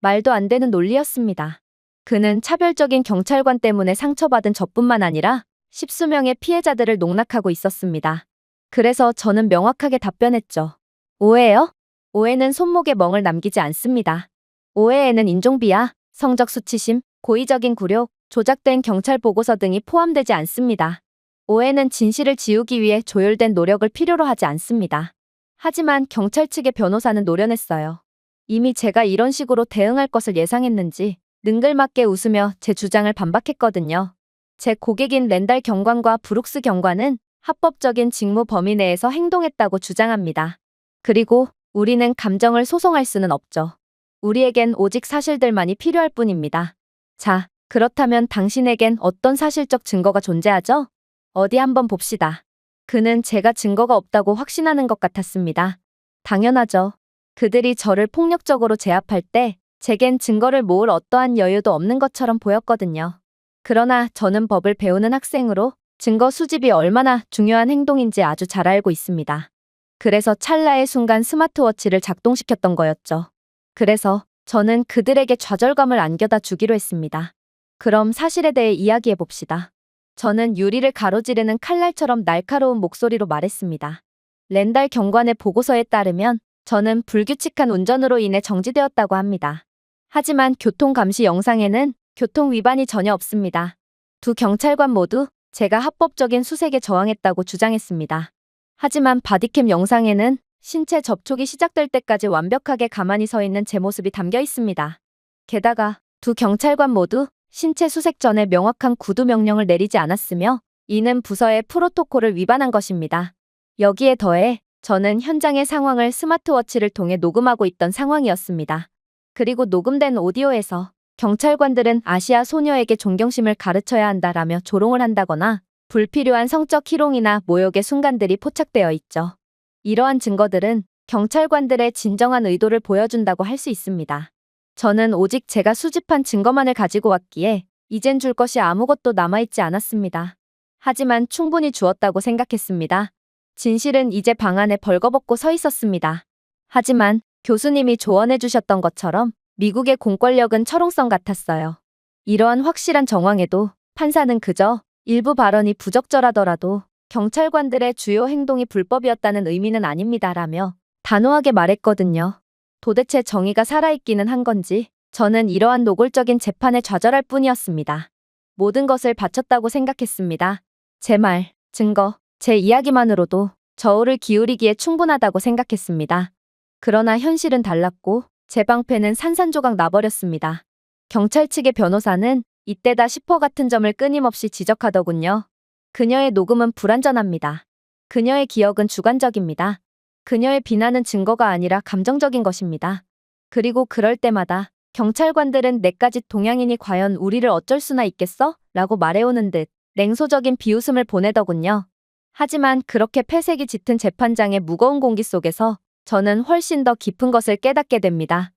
말도 안 되는 논리였습니다. 그는 차별적인 경찰관 때문에 상처받은 저뿐만 아니라 십수명의 피해자들을 농락하고 있었습니다. 그래서 저는 명확하게 답변했죠. 오해요? 오해는 손목에 멍을 남기지 않습니다. 오해에는 인종비하, 성적 수치심, 고의적인 굴욕, 조작된 경찰 보고서 등이 포함되지 않습니다. 오해는 진실을 지우기 위해 조율된 노력을 필요로 하지 않습니다. 하지만 경찰 측의 변호사는 노련했어요. 이미 제가 이런 식으로 대응할 것을 예상했는지 능글맞게 웃으며 제 주장을 반박했거든요. 제 고객인 랜달 경관과 브룩스 경관은 합법적인 직무 범위 내에서 행동했다고 주장합니다. 그리고 우리는 감정을 소송할 수는 없죠. 우리에겐 오직 사실들만이 필요할 뿐입니다. 자, 그렇다면 당신에겐 어떤 사실적 증거가 존재하죠? 어디 한번 봅시다. 그는 제가 증거가 없다고 확신하는 것 같았습니다. 당연하죠. 그들이 저를 폭력적으로 제압할 때 제겐 증거를 모을 어떠한 여유도 없는 것처럼 보였거든요. 그러나 저는 법을 배우는 학생으로 증거 수집이 얼마나 중요한 행동인지 아주 잘 알고 있습니다. 그래서 찰나의 순간 스마트워치를 작동시켰던 거였죠. 그래서 저는 그들에게 좌절감을 안겨다 주기로 했습니다. 그럼 사실에 대해 이야기해 봅시다. 저는 유리를 가로지르는 칼날처럼 날카로운 목소리로 말했습니다. 랜달 경관의 보고서에 따르면 저는 불규칙한 운전으로 인해 정지되었다고 합니다. 하지만 교통감시 영상에는 교통 위반이 전혀 없습니다. 두 경찰관 모두 제가 합법적인 수색에 저항했다고 주장했습니다. 하지만 바디캠 영상에는 신체 접촉이 시작될 때까지 완벽하게 가만히 서 있는 제 모습이 담겨 있습니다. 게다가 두 경찰관 모두 신체 수색 전에 명확한 구두 명령을 내리지 않았으며 이는 부서의 프로토콜을 위반한 것입니다. 여기에 더해 저는 현장의 상황을 스마트워치를 통해 녹음하고 있던 상황이었습니다. 그리고 녹음된 오디오에서 경찰관들은 아시아 소녀에게 존경심을 가르쳐야 한다라며 조롱을 한다거나 불필요한 성적 희롱이나 모욕의 순간들이 포착되어 있죠. 이러한 증거들은 경찰관들의 진정한 의도를 보여준다고 할 수 있습니다. 저는 오직 제가 수집한 증거만을 가지고 왔기에 이젠 줄 것이 아무것도 남아있지 않았습니다. 하지만 충분히 주었다고 생각했습니다. 진실은 이제 방 안에 벌거벗고 서 있었습니다. 하지만 교수님이 조언해 주셨던 것처럼 미국의 공권력은 철옹성 같았어요. 이러한 확실한 정황에도 판사는 그저 일부 발언이 부적절하더라도 경찰관들의 주요 행동이 불법이었다는 의미는 아닙니다라며 단호하게 말했거든요. 도대체 정의가 살아있기는 한 건지 저는 이러한 노골적인 재판에 좌절할 뿐이었습니다. 모든 것을 바쳤다고 생각했습니다. 제 말, 증거, 제 이야기만으로도 저울을 기울이기에 충분하다고 생각했습니다. 그러나 현실은 달랐고 제 방패는 산산조각 나버렸습니다. 경찰 측의 변호사는 이때다 싶어 같은 점을 끊임없이 지적하더군요. 그녀의 녹음은 불완전합니다. 그녀의 기억은 주관적입니다. 그녀의 비난은 증거가 아니라 감정적인 것입니다. 그리고 그럴 때마다 경찰관들은 내까지 동양인이 과연 우리를 어쩔 수나 있겠어? 라고 말해오는 듯 냉소적인 비웃음을 보내더군요. 하지만 그렇게 폐색이 짙은 재판장의 무거운 공기 속에서 저는 훨씬 더 깊은 것을 깨닫게 됩니다.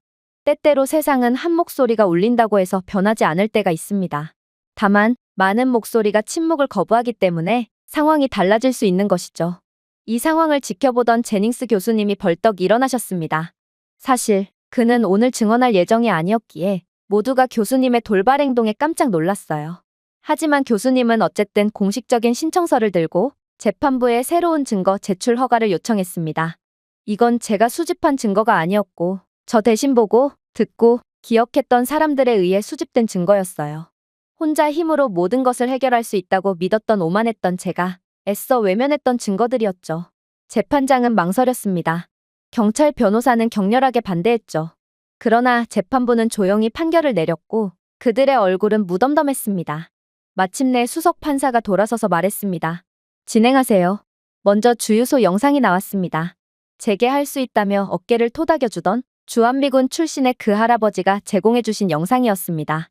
때때로 세상은 한 목소리가 울린다고 해서 변하지 않을 때가 있습니다. 다만 많은 목소리가 침묵을 거부하기 때문에 상황이 달라질 수 있는 것이죠. 이 상황을 지켜보던 제닝스 교수님이 벌떡 일어나셨습니다. 사실 그는 오늘 증언할 예정이 아니었기에 모두가 교수님의 돌발 행동에 깜짝 놀랐어요. 하지만 교수님은 어쨌든 공식적인 신청서를 들고 재판부에 새로운 증거 제출 허가를 요청했습니다. 이건 제가 수집한 증거가 아니었고 저 대신 보고, 듣고, 기억했던 사람들에 의해 수집된 증거였어요. 혼자 힘으로 모든 것을 해결할 수 있다고 믿었던 오만했던 제가 애써 외면했던 증거들이었죠. 재판장은 망설였습니다. 경찰 변호사는 격렬하게 반대했죠. 그러나 재판부는 조용히 판결을 내렸고 그들의 얼굴은 무덤덤했습니다. 마침내 수석 판사가 돌아서서 말했습니다. 진행하세요. 먼저 주유소 영상이 나왔습니다. 제게 할 수 있다며 어깨를 토닥여주던 주한미군 출신의 그 할아버지가 제공해주신 영상이었습니다.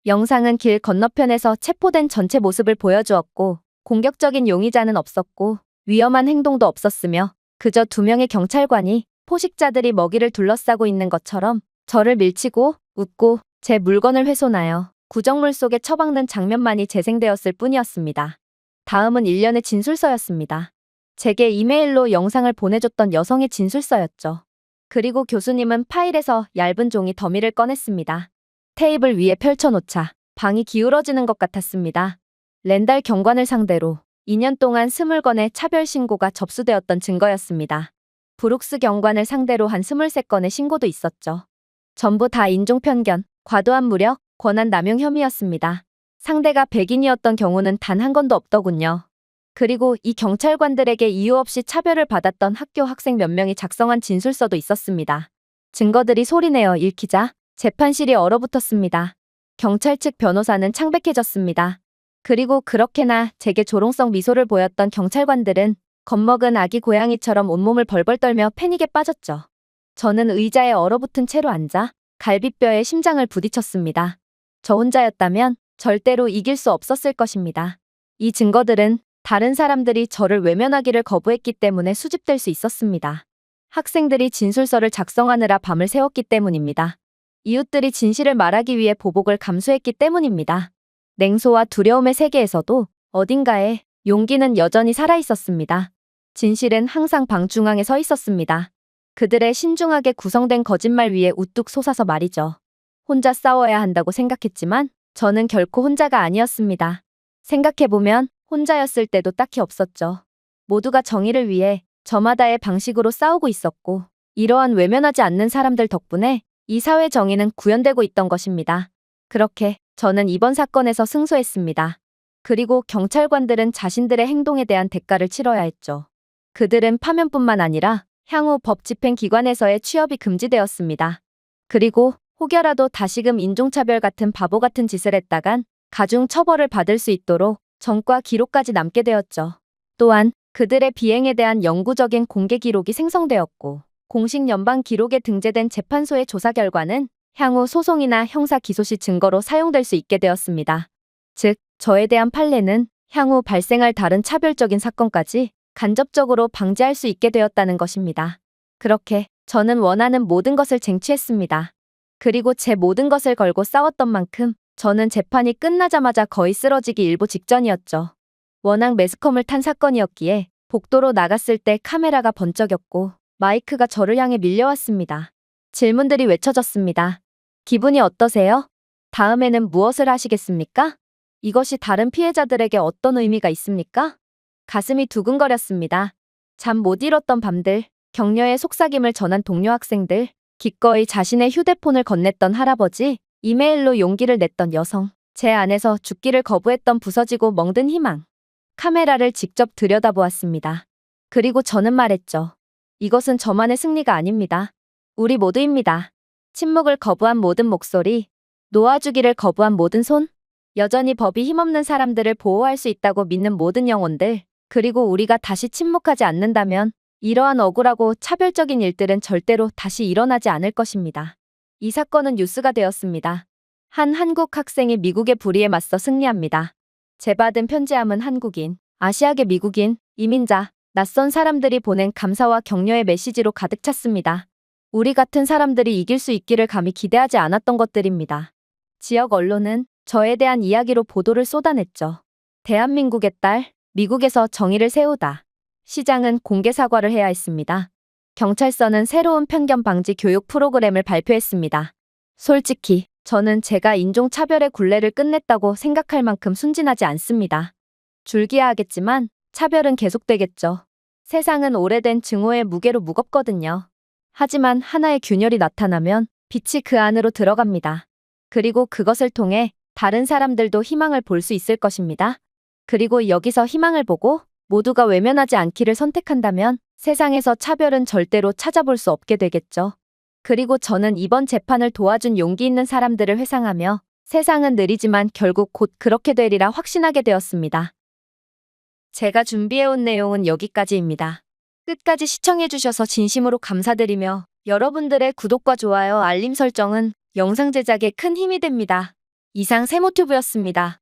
영상은 길 건너편에서 체포된 전체 모습을 보여주었고 공격적인 용의자는 없었고 위험한 행동도 없었으며 그저 2명의 경찰관이 포식자들이 먹이를 둘러싸고 있는 것처럼 저를 밀치고 웃고 제 물건을 훼손하여 구정물 속에 처박는 장면만이 재생되었을 뿐이었습니다. 다음은 일련의 진술서였습니다. 제게 이메일로 영상을 보내줬던 여성의 진술서였죠. 그리고 교수님은 파일에서 얇은 종이 더미를 꺼냈습니다. 테이블 위에 펼쳐놓자 방이 기울어지는 것 같았습니다. 렌달 경관을 상대로 2년 동안 20건의 차별 신고가 접수되었던 증거였습니다. 브룩스 경관을 상대로 한 23건의 신고도 있었죠. 전부 다 인종편견, 과도한 무력, 권한 남용 혐의였습니다. 상대가 백인이었던 경우는 단 한 건도 없더군요. 그리고 이 경찰관들에게 이유 없이 차별을 받았던 학교 학생 몇 명이 작성한 진술서도 있었습니다. 증거들이 소리내어 읽히자 재판실이 얼어붙었습니다. 경찰 측 변호사는 창백해졌습니다. 그리고 그렇게나 제게 조롱성 미소를 보였던 경찰관들은 겁먹은 아기 고양이처럼 온몸을 벌벌 떨며 패닉에 빠졌죠. 저는 의자에 얼어붙은 채로 앉아 갈비뼈에 심장을 부딪혔습니다. 저 혼자였다면 절대로 이길 수 없었을 것입니다. 이 증거들은 다른 사람들이 저를 외면하기를 거부했기 때문에 수집될 수 있었습니다. 학생들이 진술서를 작성하느라 밤을 새웠기 때문입니다. 이웃들이 진실을 말하기 위해 보복을 감수했기 때문입니다. 냉소와 두려움의 세계에서도 어딘가에 용기는 여전히 살아있었습니다. 진실은 항상 방중앙에 서 있었습니다. 그들의 신중하게 구성된 거짓말 위에 우뚝 솟아서 말이죠. 혼자 싸워야 한다고 생각했지만 저는 결코 혼자가 아니었습니다. 생각해보면 혼자였을 때도 딱히 없었죠. 모두가 정의를 위해 저마다의 방식으로 싸우고 있었고 이러한 외면하지 않는 사람들 덕분에 이 사회 정의는 구현되고 있던 것입니다. 그렇게 저는 이번 사건에서 승소했습니다. 그리고 경찰관들은 자신들의 행동에 대한 대가를 치러야 했죠. 그들은 파면뿐만 아니라 향후 법 집행기관에서의 취업이 금지되었습니다. 그리고 혹여라도 다시금 인종차별 같은 바보 같은 짓을 했다간 가중 처벌을 받을 수 있도록 전과 기록까지 남게 되었죠. 또한 그들의 비행에 대한 영구적인 공개 기록이 생성되었고 공식 연방 기록에 등재된 재판소의 조사 결과는 향후 소송이나 형사 기소 시 증거로 사용될 수 있게 되었습니다. 즉, 저에 대한 판례는 향후 발생할 다른 차별적인 사건까지 간접적으로 방지할 수 있게 되었다는 것입니다. 그렇게 저는 원하는 모든 것을 쟁취했습니다. 그리고 제 모든 것을 걸고 싸웠던 만큼 저는 재판이 끝나자마자 거의 쓰러지기 일보 직전이었죠. 워낙 매스컴을 탄 사건이었기에 복도로 나갔을 때 카메라가 번쩍였고 마이크가 저를 향해 밀려왔습니다. 질문들이 외쳐졌습니다. 기분이 어떠세요? 다음에는 무엇을 하시겠습니까? 이것이 다른 피해자들에게 어떤 의미가 있습니까? 가슴이 두근거렸습니다. 잠 못 이뤘던 밤들, 격려의 속삭임을 전한 동료 학생들, 기꺼이 자신의 휴대폰을 건넸던 할아버지, 이메일로 용기를 냈던 여성, 제 안에서 죽기를 거부했던 부서지고 멍든 희망. 카메라를 직접 들여다보았습니다. 그리고 저는 말했죠. 이것은 저만의 승리가 아닙니다. 우리 모두입니다. 침묵을 거부한 모든 목소리, 놓아주기를 거부한 모든 손, 여전히 법이 힘없는 사람들을 보호할 수 있다고 믿는 모든 영혼들, 그리고 우리가 다시 침묵하지 않는다면 이러한 억울하고 차별적인 일들은 절대로 다시 일어나지 않을 것입니다. 이 사건은 뉴스가 되었습니다. 한 한국 학생이 미국의 불의에 맞서 승리합니다. 재받은 편지함은 한국인, 아시아계 미국인, 이민자, 낯선 사람들이 보낸 감사와 격려의 메시지로 가득 찼습니다. 우리 같은 사람들이 이길 수 있기를 감히 기대하지 않았던 것들입니다. 지역 언론은 저에 대한 이야기로 보도를 쏟아냈죠. 대한민국의 딸, 미국에서 정의를 세우다. 시장은 공개 사과를 해야 했습니다. 경찰서는 새로운 편견 방지 교육 프로그램을 발표했습니다. 솔직히 저는 제가 인종차별의 굴레를 끝냈다고 생각할 만큼 순진하지 않습니다. 줄기야하겠지만 차별은 계속되겠죠. 세상은 오래된 증오의 무게로 무겁거든요. 하지만 하나의 균열이 나타나면 빛이 그 안으로 들어갑니다. 그리고 그것을 통해 다른 사람들도 희망을 볼 수 있을 것입니다. 그리고 여기서 희망을 보고 모두가 외면하지 않기를 선택한다면 세상에서 차별은 절대로 찾아볼 수 없게 되겠죠. 그리고 저는 이번 재판을 도와준 용기 있는 사람들을 회상하며 세상은 느리지만 결국 곧 그렇게 되리라 확신하게 되었습니다. 제가 준비해온 내용은 여기까지입니다. 끝까지 시청해주셔서 진심으로 감사드리며 여러분들의 구독과 좋아요, 알림 설정은 영상 제작에 큰 힘이 됩니다. 이상 세모튜브였습니다.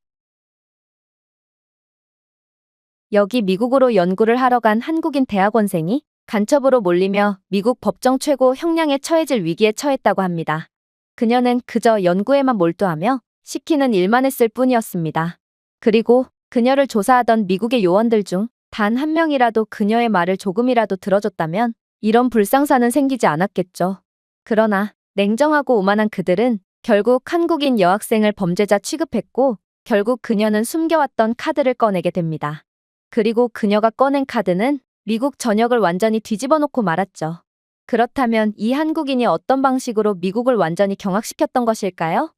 여기 미국으로 연구를 하러 간 한국인 대학원생이 간첩으로 몰리며 미국 법정 최고 형량에 처해질 위기에 처했다고 합니다. 그녀는 그저 연구에만 몰두하며 시키는 일만 했을 뿐이었습니다. 그리고 그녀를 조사하던 미국의 요원들 중 단 한 명이라도 그녀의 말을 조금이라도 들어줬다면 이런 불상사는 생기지 않았겠죠. 그러나 냉정하고 오만한 그들은 결국 한국인 여학생을 범죄자 취급했고 결국 그녀는 숨겨왔던 카드를 꺼내게 됩니다. 그리고 그녀가 꺼낸 카드는 미국 전역을 완전히 뒤집어 놓고 말았죠. 그렇다면 이 한국인이 어떤 방식으로 미국을 완전히 경악시켰던 것일까요?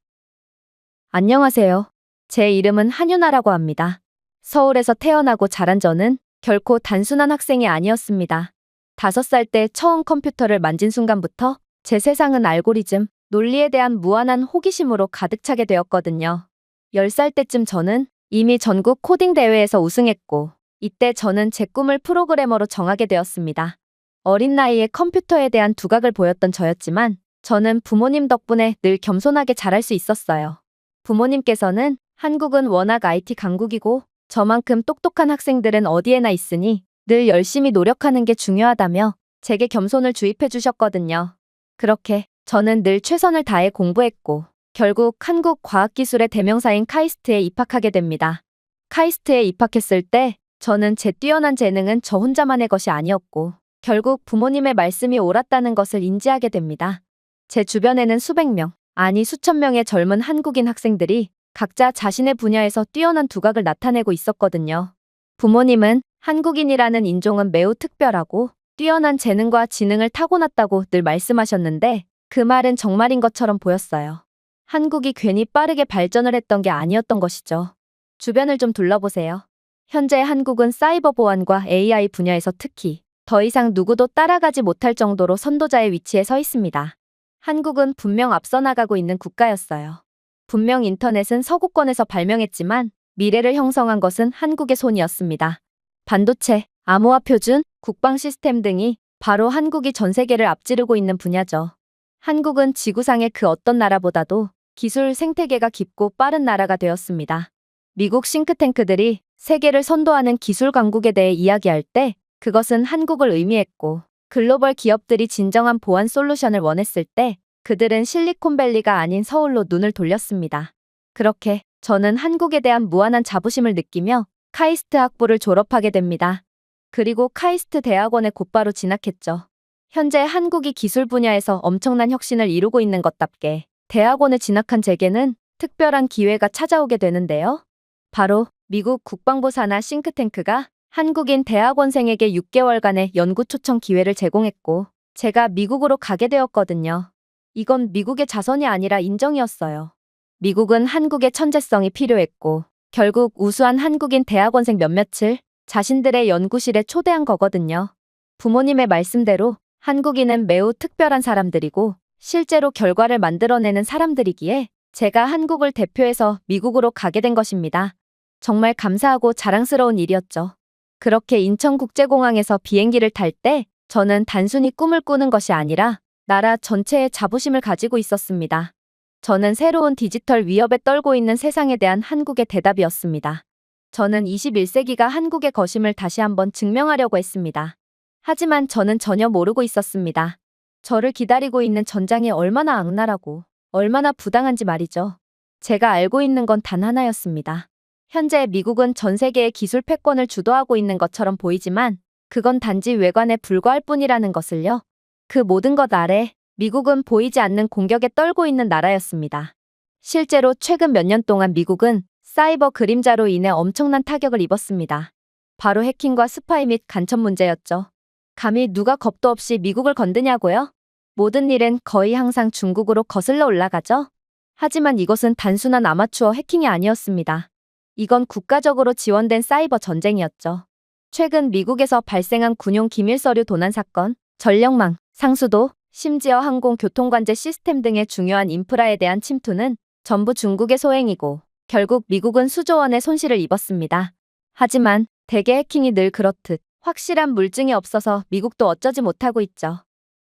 안녕하세요. 제 이름은 한유나라고 합니다. 서울에서 태어나고 자란 저는 결코 단순한 학생이 아니었습니다. 5살 때 처음 컴퓨터를 만진 순간부터 제 세상은 알고리즘, 논리에 대한 무한한 호기심으로 가득 차게 되었거든요. 10살 때쯤 저는 이미 전국 코딩 대회에서 우승했고 이때 저는 제 꿈을 프로그래머로 정하게 되었습니다. 어린 나이에 컴퓨터에 대한 두각을 보였던 저였지만 저는 부모님 덕분에 늘 겸손하게 자랄 수 있었어요. 부모님께서는 한국은 워낙 IT 강국이고 저만큼 똑똑한 학생들은 어디에나 있으니 늘 열심히 노력하는 게 중요하다며 제게 겸손을 주입해 주셨거든요. 그렇게 저는 늘 최선을 다해 공부했고 결국 한국과학기술의 대명사인 카이스트에 입학하게 됩니다. 카이스트에 입학했을 때 저는 제 뛰어난 재능은 저 혼자만의 것이 아니었고 결국 부모님의 말씀이 옳았다는 것을 인지하게 됩니다. 제 주변에는 수백 명, 아니 수천 명의 젊은 한국인 학생들이 각자 자신의 분야에서 뛰어난 두각을 나타내고 있었거든요. 부모님은 한국인이라는 인종은 매우 특별하고 뛰어난 재능과 지능을 타고났다고 늘 말씀하셨는데 그 말은 정말인 것처럼 보였어요. 한국이 괜히 빠르게 발전을 했던 게 아니었던 것이죠. 주변을 좀 둘러보세요. 현재 한국은 사이버 보안과 AI 분야에서 특히 더 이상 누구도 따라가지 못할 정도로 선도자의 위치에 서 있습니다. 한국은 분명 앞서 나가고 있는 국가였어요. 분명 인터넷은 서구권에서 발명했지만 미래를 형성한 것은 한국의 손이었습니다. 반도체, 암호화 표준, 국방 시스템 등이 바로 한국이 전 세계를 앞지르고 있는 분야죠. 한국은 지구상의 그 어떤 나라보다도 기술 생태계가 깊고 빠른 나라가 되었습니다. 미국 싱크탱크들이 세계를 선도하는 기술 강국에 대해 이야기할 때 그것은 한국을 의미했고 글로벌 기업들이 진정한 보안 솔루션을 원했을 때 그들은 실리콘밸리가 아닌 서울로 눈을 돌렸습니다. 그렇게 저는 한국에 대한 무한한 자부심을 느끼며 카이스트 학부를 졸업하게 됩니다. 그리고 카이스트 대학원에 곧바로 진학했죠. 현재 한국이 기술 분야에서 엄청난 혁신을 이루고 있는 것답게 대학원에 진학한 제게는 특별한 기회가 찾아오게 되는데요. 바로 미국 국방부 산하 싱크탱크가 한국인 대학원생에게 6개월간의 연구 초청 기회를 제공했고 제가 미국으로 가게 되었거든요. 이건 미국의 자선이 아니라 인정이었어요. 미국은 한국의 천재성이 필요했고 결국 우수한 한국인 대학원생 몇몇을 자신들의 연구실에 초대한 거거든요. 부모님의 말씀대로 한국인은 매우 특별한 사람들이고 실제로 결과를 만들어내는 사람들이기에 제가 한국을 대표해서 미국으로 가게 된 것입니다. 정말 감사하고 자랑스러운 일이었죠. 그렇게 인천국제공항에서 비행기를 탈 때 저는 단순히 꿈을 꾸는 것이 아니라 나라 전체의 자부심을 가지고 있었습니다. 저는 새로운 디지털 위협에 떨고 있는 세상에 대한 한국의 대답이었습니다. 저는 21세기가 한국의 것임을 다시 한번 증명하려고 했습니다. 하지만 저는 전혀 모르고 있었습니다. 저를 기다리고 있는 전장이 얼마나 악랄하고 얼마나 부당한지 말이죠. 제가 알고 있는 건 단 하나였습니다. 현재 미국은 전 세계의 기술 패권을 주도하고 있는 것처럼 보이지만 그건 단지 외관에 불과할 뿐이라는 것을요. 그 모든 것 아래 미국은 보이지 않는 공격에 떨고 있는 나라였습니다. 실제로 최근 몇 년 동안 미국은 사이버 그림자로 인해 엄청난 타격을 입었습니다. 바로 해킹과 스파이 및 간첩 문제였죠. 감히 누가 겁도 없이 미국을 건드냐고요? 모든 일은 거의 항상 중국으로 거슬러 올라가죠. 하지만 이것은 단순한 아마추어 해킹이 아니었습니다. 이건 국가적으로 지원된 사이버 전쟁이었죠. 최근 미국에서 발생한 군용 기밀 서류 도난 사건, 전력망, 상수도, 심지어 항공 교통관제 시스템 등의 중요한 인프라에 대한 침투는 전부 중국의 소행이고 결국 미국은 수조 원의 손실을 입었습니다. 하지만 대개 해킹이 늘 그렇듯 확실한 물증이 없어서 미국도 어쩌지 못하고 있죠.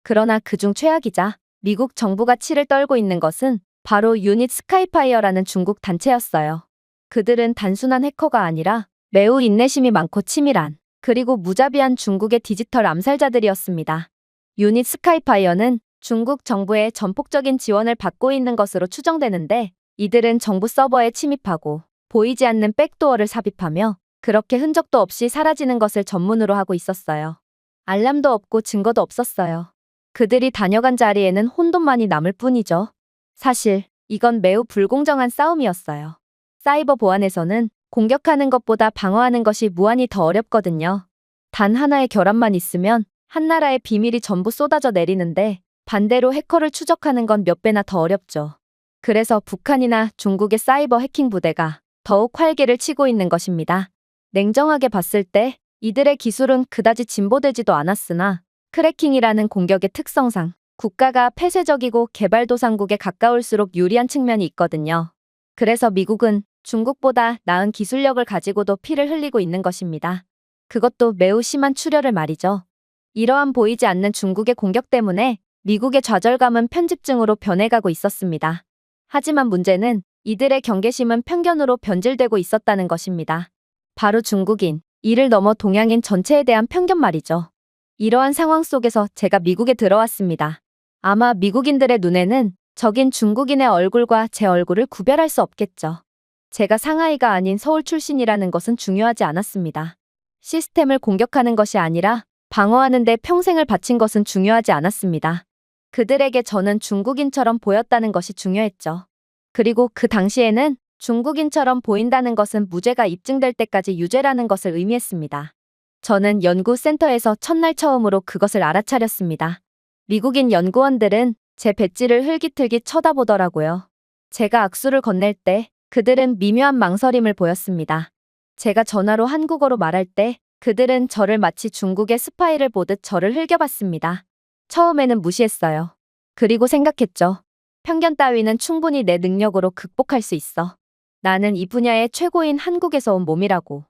그러나 그중 최악이자 미국 정부가 치를 떨고 있는 것은 바로 유닛 스카이파이어라는 중국 단체였어요. 그들은 단순한 해커가 아니라 매우 인내심이 많고 치밀한 그리고 무자비한 중국의 디지털 암살자들이었습니다. 유닛 스카이파이어는 중국 정부의 전폭적인 지원을 받고 있는 것으로 추정되는데 이들은 정부 서버에 침입하고 보이지 않는 백도어를 삽입하며 그렇게 흔적도 없이 사라지는 것을 전문으로 하고 있었어요. 알람도 없고 증거도 없었어요. 그들이 다녀간 자리에는 혼돈만이 남을 뿐이죠. 사실 이건 매우 불공정한 싸움이었어요. 사이버 보안에서는 공격하는 것보다 방어하는 것이 무한히 더 어렵거든요. 단 하나의 결함만 있으면 한 나라의 비밀이 전부 쏟아져 내리는데 반대로 해커를 추적하는 건 몇 배나 더 어렵죠. 그래서 북한이나 중국의 사이버 해킹 부대가 더욱 활개를 치고 있는 것입니다. 냉정하게 봤을 때 이들의 기술은 그다지 진보되지도 않았으나 크래킹이라는 공격의 특성상 국가가 폐쇄적이고 개발도상국에 가까울수록 유리한 측면이 있거든요. 그래서 미국은 중국보다 나은 기술력을 가지고도 피를 흘리고 있는 것입니다. 그것도 매우 심한 출혈을 말이죠. 이러한 보이지 않는 중국의 공격 때문에 미국의 좌절감은 편집증으로 변해가고 있었습니다. 하지만 문제는 이들의 경계심은 편견으로 변질되고 있었다는 것입니다. 바로 중국인, 이를 넘어 동양인 전체에 대한 편견 말이죠. 이러한 상황 속에서 제가 미국에 들어왔습니다. 아마 미국인들의 눈에는 적인 중국인의 얼굴과 제 얼굴을 구별할 수 없겠죠. 제가 상하이가 아닌 서울 출신이라는 것은 중요하지 않았습니다. 시스템을 공격하는 것이 아니라 방어하는 데 평생을 바친 것은 중요하지 않았습니다. 그들에게 저는 중국인처럼 보였다는 것이 중요했죠. 그리고 그 당시에는 중국인처럼 보인다는 것은 무죄가 입증될 때까지 유죄라는 것을 의미했습니다. 저는 연구센터에서 첫날 처음으로 그것을 알아차렸습니다. 미국인 연구원들은 제 배지를 흘깃흘깃 쳐다보더라고요. 제가 악수를 건넬 때 그들은 미묘한 망설임을 보였습니다. 제가 전화로 한국어로 말할 때 그들은 저를 마치 중국의 스파이를 보듯 저를 흘겨봤습니다. 처음에는 무시했어요. 그리고 생각했죠. 편견 따위는 충분히 내 능력으로 극복할 수 있어. 나는 이 분야의 최고인 한국에서 온 몸이라고.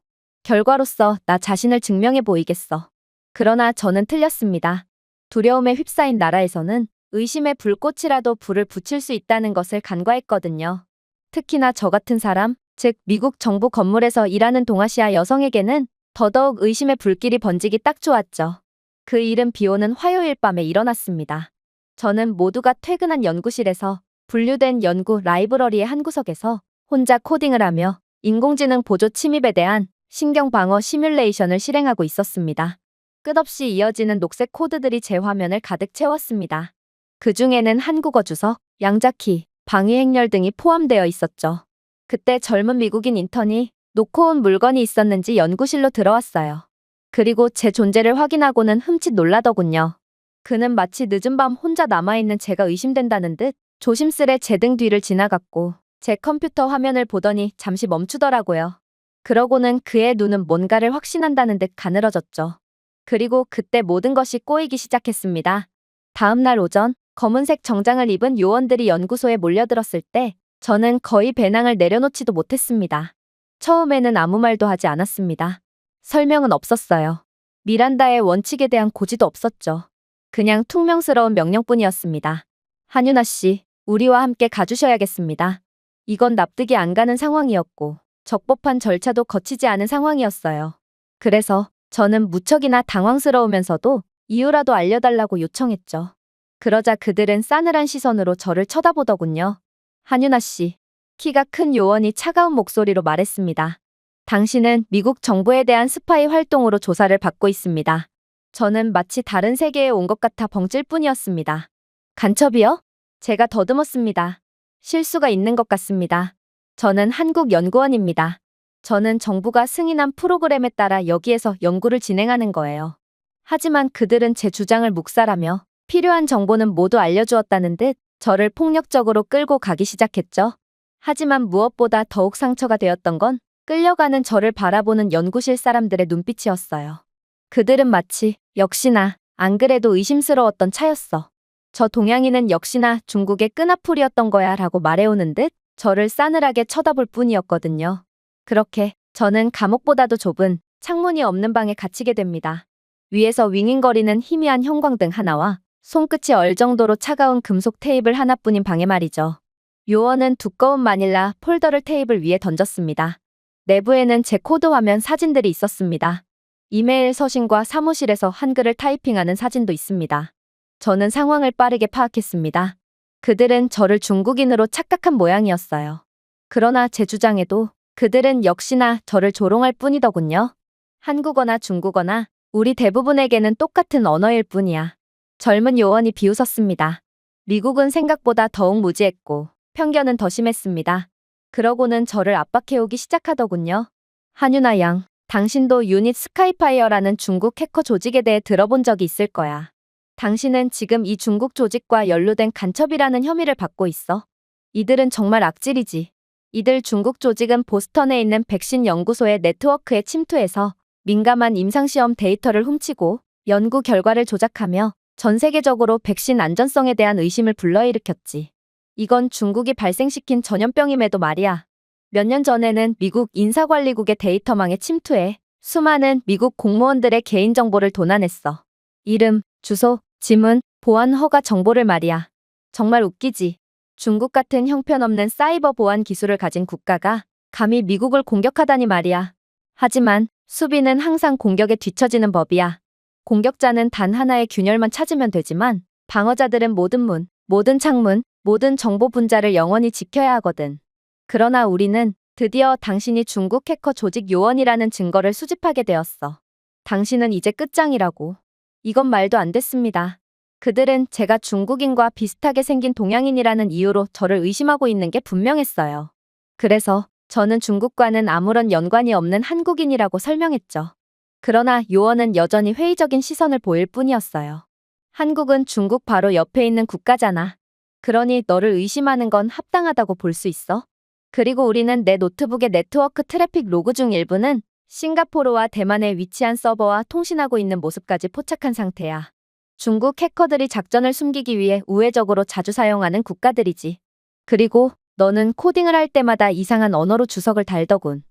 결과로서 나 자신을 증명해 보이겠어. 그러나 저는 틀렸습니다. 두려움에 휩싸인 나라에서는 의심의 불꽃이라도 불을 붙일 수 있다는 것을 간과했거든요. 특히나 저 같은 사람, 즉 미국 정부 건물에서 일하는 동아시아 여성에게는 더더욱 의심의 불길이 번지기 딱 좋았죠. 그 일은 비 오는 화요일 밤에 일어났습니다. 저는 모두가 퇴근한 연구실에서 분류된 연구 라이브러리의 한 구석에서 혼자 코딩을 하며 인공지능 보조 침입에 대한 신경 방어 시뮬레이션을 실행하고 있었습니다. 끝없이 이어지는 녹색 코드들이 제 화면을 가득 채웠습니다. 그 중에는 한국어 주석, 양자키, 방위 행렬 등이 포함되어 있었죠. 그때 젊은 미국인 인턴이 놓고 온 물건이 있었는지 연구실로 들어왔어요. 그리고 제 존재를 확인하고는 흠칫 놀라더군요. 그는 마치 늦은 밤 혼자 남아있는 제가 의심된다는 듯 조심스레 제 등 뒤를 지나갔고 제 컴퓨터 화면을 보더니 잠시 멈추더라고요. 그러고는 그의 눈은 뭔가를 확신한다는 듯 가늘어졌죠. 그리고 그때 모든 것이 꼬이기 시작했습니다. 다음 날 오전 검은색 정장을 입은 요원들이 연구소에 몰려들었을 때 저는 거의 배낭을 내려놓지도 못했습니다. 처음에는 아무 말도 하지 않았습니다. 설명은 없었어요. 미란다의 원칙에 대한 고지도 없었죠. 그냥 퉁명스러운 명령뿐이었습니다. 한유나 씨, 우리와 함께 가주셔야겠습니다. 이건 납득이 안 가는 상황이었고 적법한 절차도 거치지 않은 상황이었어요. 그래서 저는 무척이나 당황스러우면서도 이유라도 알려달라고 요청했죠. 그러자 그들은 싸늘한 시선으로 저를 쳐다보더군요. 한유나 씨, 키가 큰 요원이 차가운 목소리로 말했습니다. 당신은 미국 정부에 대한 스파이 활동으로 조사를 받고 있습니다. 저는 마치 다른 세계에 온 것 같아 벙찔 뿐이었습니다. 간첩이요? 제가 더듬었습니다. 실수가 있는 것 같습니다. 저는 한국 연구원입니다. 저는 정부가 승인한 프로그램에 따라 여기에서 연구를 진행하는 거예요. 하지만 그들은 제 주장을 묵살하며 필요한 정보는 모두 알려주었다는 듯 저를 폭력적으로 끌고 가기 시작했죠. 하지만 무엇보다 더욱 상처가 되었던 건 끌려가는 저를 바라보는 연구실 사람들의 눈빛이었어요. 그들은 마치 역시나 안 그래도 의심스러웠던 차였어. 저 동양인은 역시나 중국의 끈앞풀이었던 거야 라고 말해오는 듯 저를 싸늘하게 쳐다볼 뿐이었거든요. 그렇게 저는 감옥보다도 좁은 창문이 없는 방에 갇히게 됩니다. 위에서 윙윙거리는 희미한 형광등 하나와 손끝이 얼 정도로 차가운 금속 테이블 하나뿐인 방에 말이죠. 요원은 두꺼운 마닐라 폴더를 테이블 위에 던졌습니다. 내부에는 제 코드 화면 사진들이 있었습니다. 이메일 서신과 사무실에서 한글을 타이핑하는 사진도 있습니다. 저는 상황을 빠르게 파악했습니다. 그들은 저를 중국인으로 착각한 모양이었어요. 그러나 제 주장에도 그들은 역시나 저를 조롱할 뿐이더군요. 한국어나 중국어나 우리 대부분에게는 똑같은 언어일 뿐이야. 젊은 요원이 비웃었습니다. 미국은 생각보다 더욱 무지했고 편견은 더 심했습니다. 그러고는 저를 압박해오기 시작하더군요. 한유나 양, 당신도 유닛 스카이파이어라는 중국 해커 조직에 대해 들어본 적이 있을 거야. 당신은 지금 이 중국 조직과 연루된 간첩이라는 혐의를 받고 있어. 이들은 정말 악질이지. 이들 중국 조직은 보스턴에 있는 백신 연구소의 네트워크에 침투해서 민감한 임상시험 데이터를 훔치고 연구 결과를 조작하며 전 세계적으로 백신 안전성에 대한 의심을 불러일으켰지. 이건 중국이 발생시킨 전염병임에도 말이야. 몇 년 전에는 미국 인사관리국의 데이터망에 침투해 수많은 미국 공무원들의 개인정보를 도난했어. 이름, 주소, 지문, 보안 허가 정보를 말이야. 정말 웃기지. 중국 같은 형편없는 사이버 보안 기술을 가진 국가가 감히 미국을 공격하다니 말이야. 하지만 수비는 항상 공격에 뒤처지는 법이야. 공격자는 단 하나의 균열만 찾으면 되지만 방어자들은 모든 문, 모든 창문, 모든 정보 분자를 영원히 지켜야 하거든. 그러나 우리는 드디어 당신이 중국 해커 조직 요원이라는 증거를 수집하게 되었어. 당신은 이제 끝장이라고. 이건 말도 안 됐습니다. 그들은 제가 중국인과 비슷하게 생긴 동양인이라는 이유로 저를 의심하고 있는 게 분명했어요. 그래서 저는 중국과는 아무런 연관이 없는 한국인이라고 설명했죠. 그러나 요원은 여전히 회의적인 시선을 보일 뿐이었어요. 한국은 중국 바로 옆에 있는 국가잖아. 그러니 너를 의심하는 건 합당하다고 볼 수 있어. 그리고 우리는 내 노트북의 네트워크 트래픽 로그 중 일부는 싱가포르와 대만에 위치한 서버와 통신하고 있는 모습까지 포착한 상태야. 중국 해커들이 작전을 숨기기 위해 우회적으로 자주 사용하는 국가들이지. 그리고 너는 코딩을 할 때마다 이상한 언어로 주석을 달더군.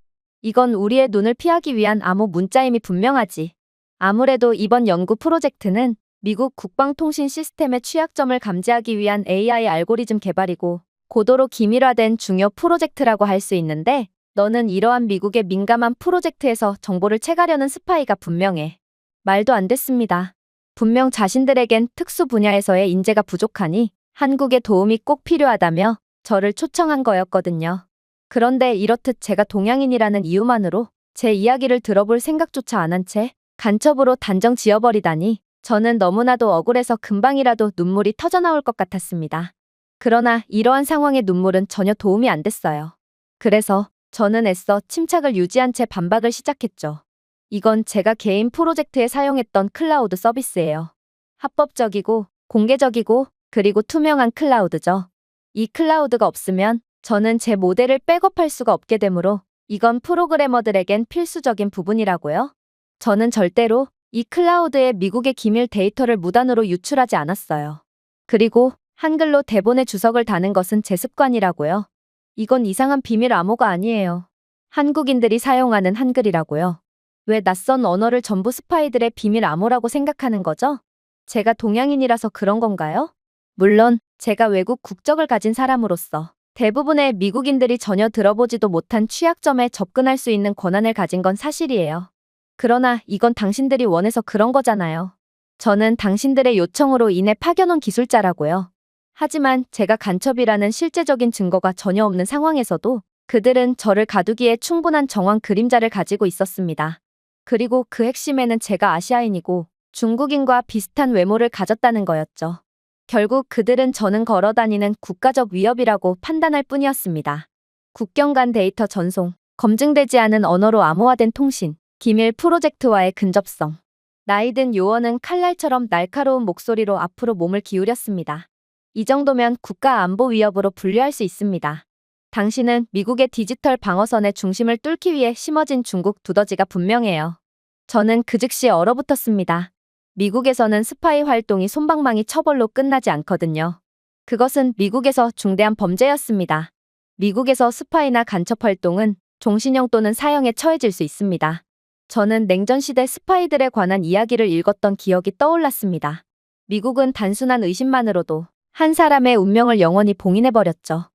이건 우리의 눈을 피하기 위한 암호 문자임이 분명하지. 아무래도 이번 연구 프로젝트는 미국 국방통신 시스템의 취약점을 감지하기 위한 AI 알고리즘 개발이고 고도로 기밀화된 중요 프로젝트라고 할 수 있는데 너는 이러한 미국의 민감한 프로젝트에서 정보를 채가려는 스파이가 분명해. 말도 안 됐습니다. 분명 자신들에겐 특수 분야에서의 인재가 부족하니 한국의 도움이 꼭 필요하다며 저를 초청한 거였거든요. 그런데 이렇듯 제가 동양인이라는 이유만으로 제 이야기를 들어볼 생각조차 안 한 채 간첩으로 단정 지어버리다니 저는 너무나도 억울해서 금방이라도 눈물이 터져나올 것 같았습니다. 그러나 이러한 상황에 눈물은 전혀 도움이 안 됐어요. 그래서 저는 애써 침착을 유지한 채 반박을 시작했죠. 이건 제가 개인 프로젝트에 사용했던 클라우드 서비스예요. 합법적이고 공개적이고 그리고 투명한 클라우드죠. 이 클라우드가 없으면 저는 제 모델을 백업할 수가 없게 되므로 이건 프로그래머들에겐 필수적인 부분이라고요. 저는 절대로 이 클라우드에 미국의 기밀 데이터를 무단으로 유출하지 않았어요. 그리고 한글로 대본에 주석을 다는 것은 제 습관이라고요. 이건 이상한 비밀 암호가 아니에요. 한국인들이 사용하는 한글이라고요. 왜 낯선 언어를 전부 스파이들의 비밀 암호라고 생각하는 거죠? 제가 동양인이라서 그런 건가요? 물론 제가 외국 국적을 가진 사람으로서 대부분의 미국인들이 전혀 들어보지도 못한 취약점에 접근할 수 있는 권한을 가진 건 사실이에요. 그러나 이건 당신들이 원해서 그런 거잖아요. 저는 당신들의 요청으로 인해 파견 온 기술자라고요. 하지만 제가 간첩이라는 실제적인 증거가 전혀 없는 상황에서도 그들은 저를 가두기에 충분한 정황 그림자를 가지고 있었습니다. 그리고 그 핵심에는 제가 아시아인이고 중국인과 비슷한 외모를 가졌다는 거였죠. 결국 그들은 저는 걸어다니는 국가적 위협이라고 판단할 뿐이었습니다. 국경 간 데이터 전송, 검증되지 않은 언어로 암호화된 통신, 기밀 프로젝트와의 근접성. 나이든 요원은 칼날처럼 날카로운 목소리로 앞으로 몸을 기울였습니다. 이 정도면 국가 안보 위협으로 분류할 수 있습니다. 당신은 미국의 디지털 방어선의 중심을 뚫기 위해 심어진 중국 두더지가 분명해요. 저는 그 즉시 얼어붙었습니다. 미국에서는 스파이 활동이 솜방망이 처벌로 끝나지 않거든요. 그것은 미국에서 중대한 범죄였습니다. 미국에서 스파이나 간첩 활동은 종신형 또는 사형에 처해질 수 있습니다. 저는 냉전시대 스파이들에 관한 이야기를 읽었던 기억이 떠올랐습니다. 미국은 단순한 의심만으로도 한 사람의 운명을 영원히 봉인해버렸죠.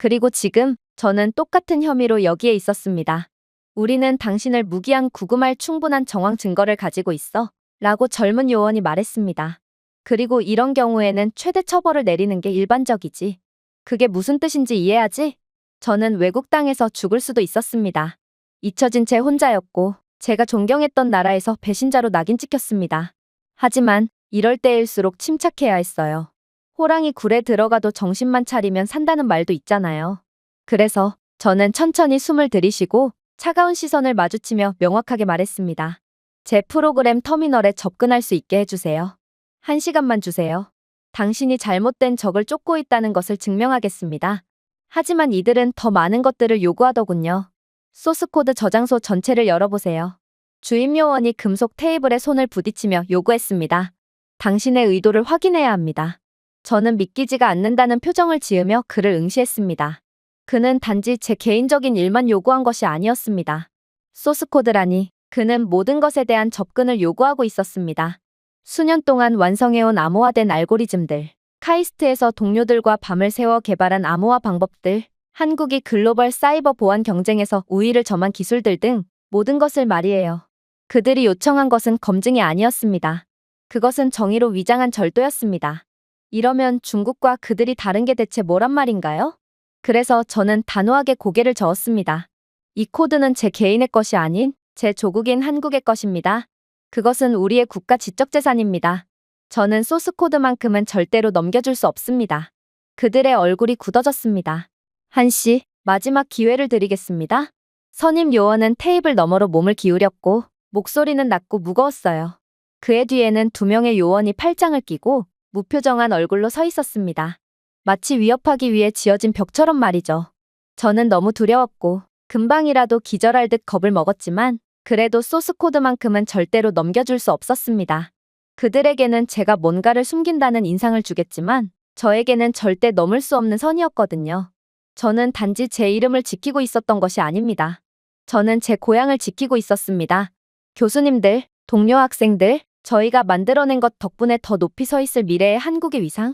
그리고 지금 저는 똑같은 혐의로 여기에 있었습니다. 우리는 당신을 무기한 구금할 충분한 정황 증거를 가지고 있어 라고 젊은 요원이 말했습니다. 그리고 이런 경우에는 최대 처벌을 내리는 게 일반적이지. 그게 무슨 뜻인지 이해하지? 저는 외국 땅에서 죽을 수도 있었습니다. 잊혀진 채 혼자였고 제가 존경했던 나라에서 배신자로 낙인 찍혔습니다. 하지만 이럴 때일수록 침착해야 했어요. 호랑이 굴에 들어가도 정신만 차리면 산다는 말도 있잖아요. 그래서 저는 천천히 숨을 들이쉬고 차가운 시선을 마주치며 명확하게 말했습니다. 제 프로그램 터미널에 접근할 수 있게 해주세요. 1시간만 주세요. 당신이 잘못된 적을 쫓고 있다는 것을 증명하겠습니다. 하지만 이들은 더 많은 것들을 요구하더군요. 소스코드 저장소 전체를 열어보세요. 주임 요원이 금속 테이블에 손을 부딪히며 요구했습니다. 당신의 의도를 확인해야 합니다. 저는 믿기지가 않는다는 표정을 지으며 그를 응시했습니다. 그는 단지 제 개인적인 일만 요구한 것이 아니었습니다. 소스코드라니 그는 모든 것에 대한 접근을 요구하고 있었습니다. 수년 동안 완성해온 암호화된 알고리즘들, 카이스트에서 동료들과 밤을 새워 개발한 암호화 방법들, 한국이 글로벌 사이버 보안 경쟁에서 우위를 점한 기술들 등 모든 것을 말이에요. 그들이 요청한 것은 검증이 아니었습니다. 그것은 정의로 위장한 절도였습니다. 이러면 중국과 그들이 다른 게 대체 뭐란 말인가요? 그래서 저는 단호하게 고개를 저었습니다. 이 코드는 제 개인의 것이 아닌 제 조국인 한국의 것입니다. 그것은 우리의 국가 지적재산입니다. 저는 소스코드만큼은 절대로 넘겨줄 수 없습니다. 그들의 얼굴이 굳어졌습니다. 한씨, 마지막 기회를 드리겠습니다. 선임 요원은 테이블 너머로 몸을 기울였고 목소리는 낮고 무거웠어요. 그의 뒤에는 2명의 요원이 팔짱을 끼고 무표정한 얼굴로 서 있었습니다. 마치 위협하기 위해 지어진 벽처럼 말이죠. 저는 너무 두려웠고 금방이라도 기절할 듯 겁을 먹었지만 그래도 소스코드만큼은 절대로 넘겨줄 수 없었습니다. 그들에게는 제가 뭔가를 숨긴다는 인상을 주겠지만 저에게는 절대 넘을 수 없는 선이었거든요. 저는 단지 제 이름을 지키고 있었던 것이 아닙니다. 저는 제 고향을 지키고 있었습니다. 교수님들, 동료 학생들, 저희가 만들어낸 것 덕분에 더 높이 서 있을 미래의 한국의 위상?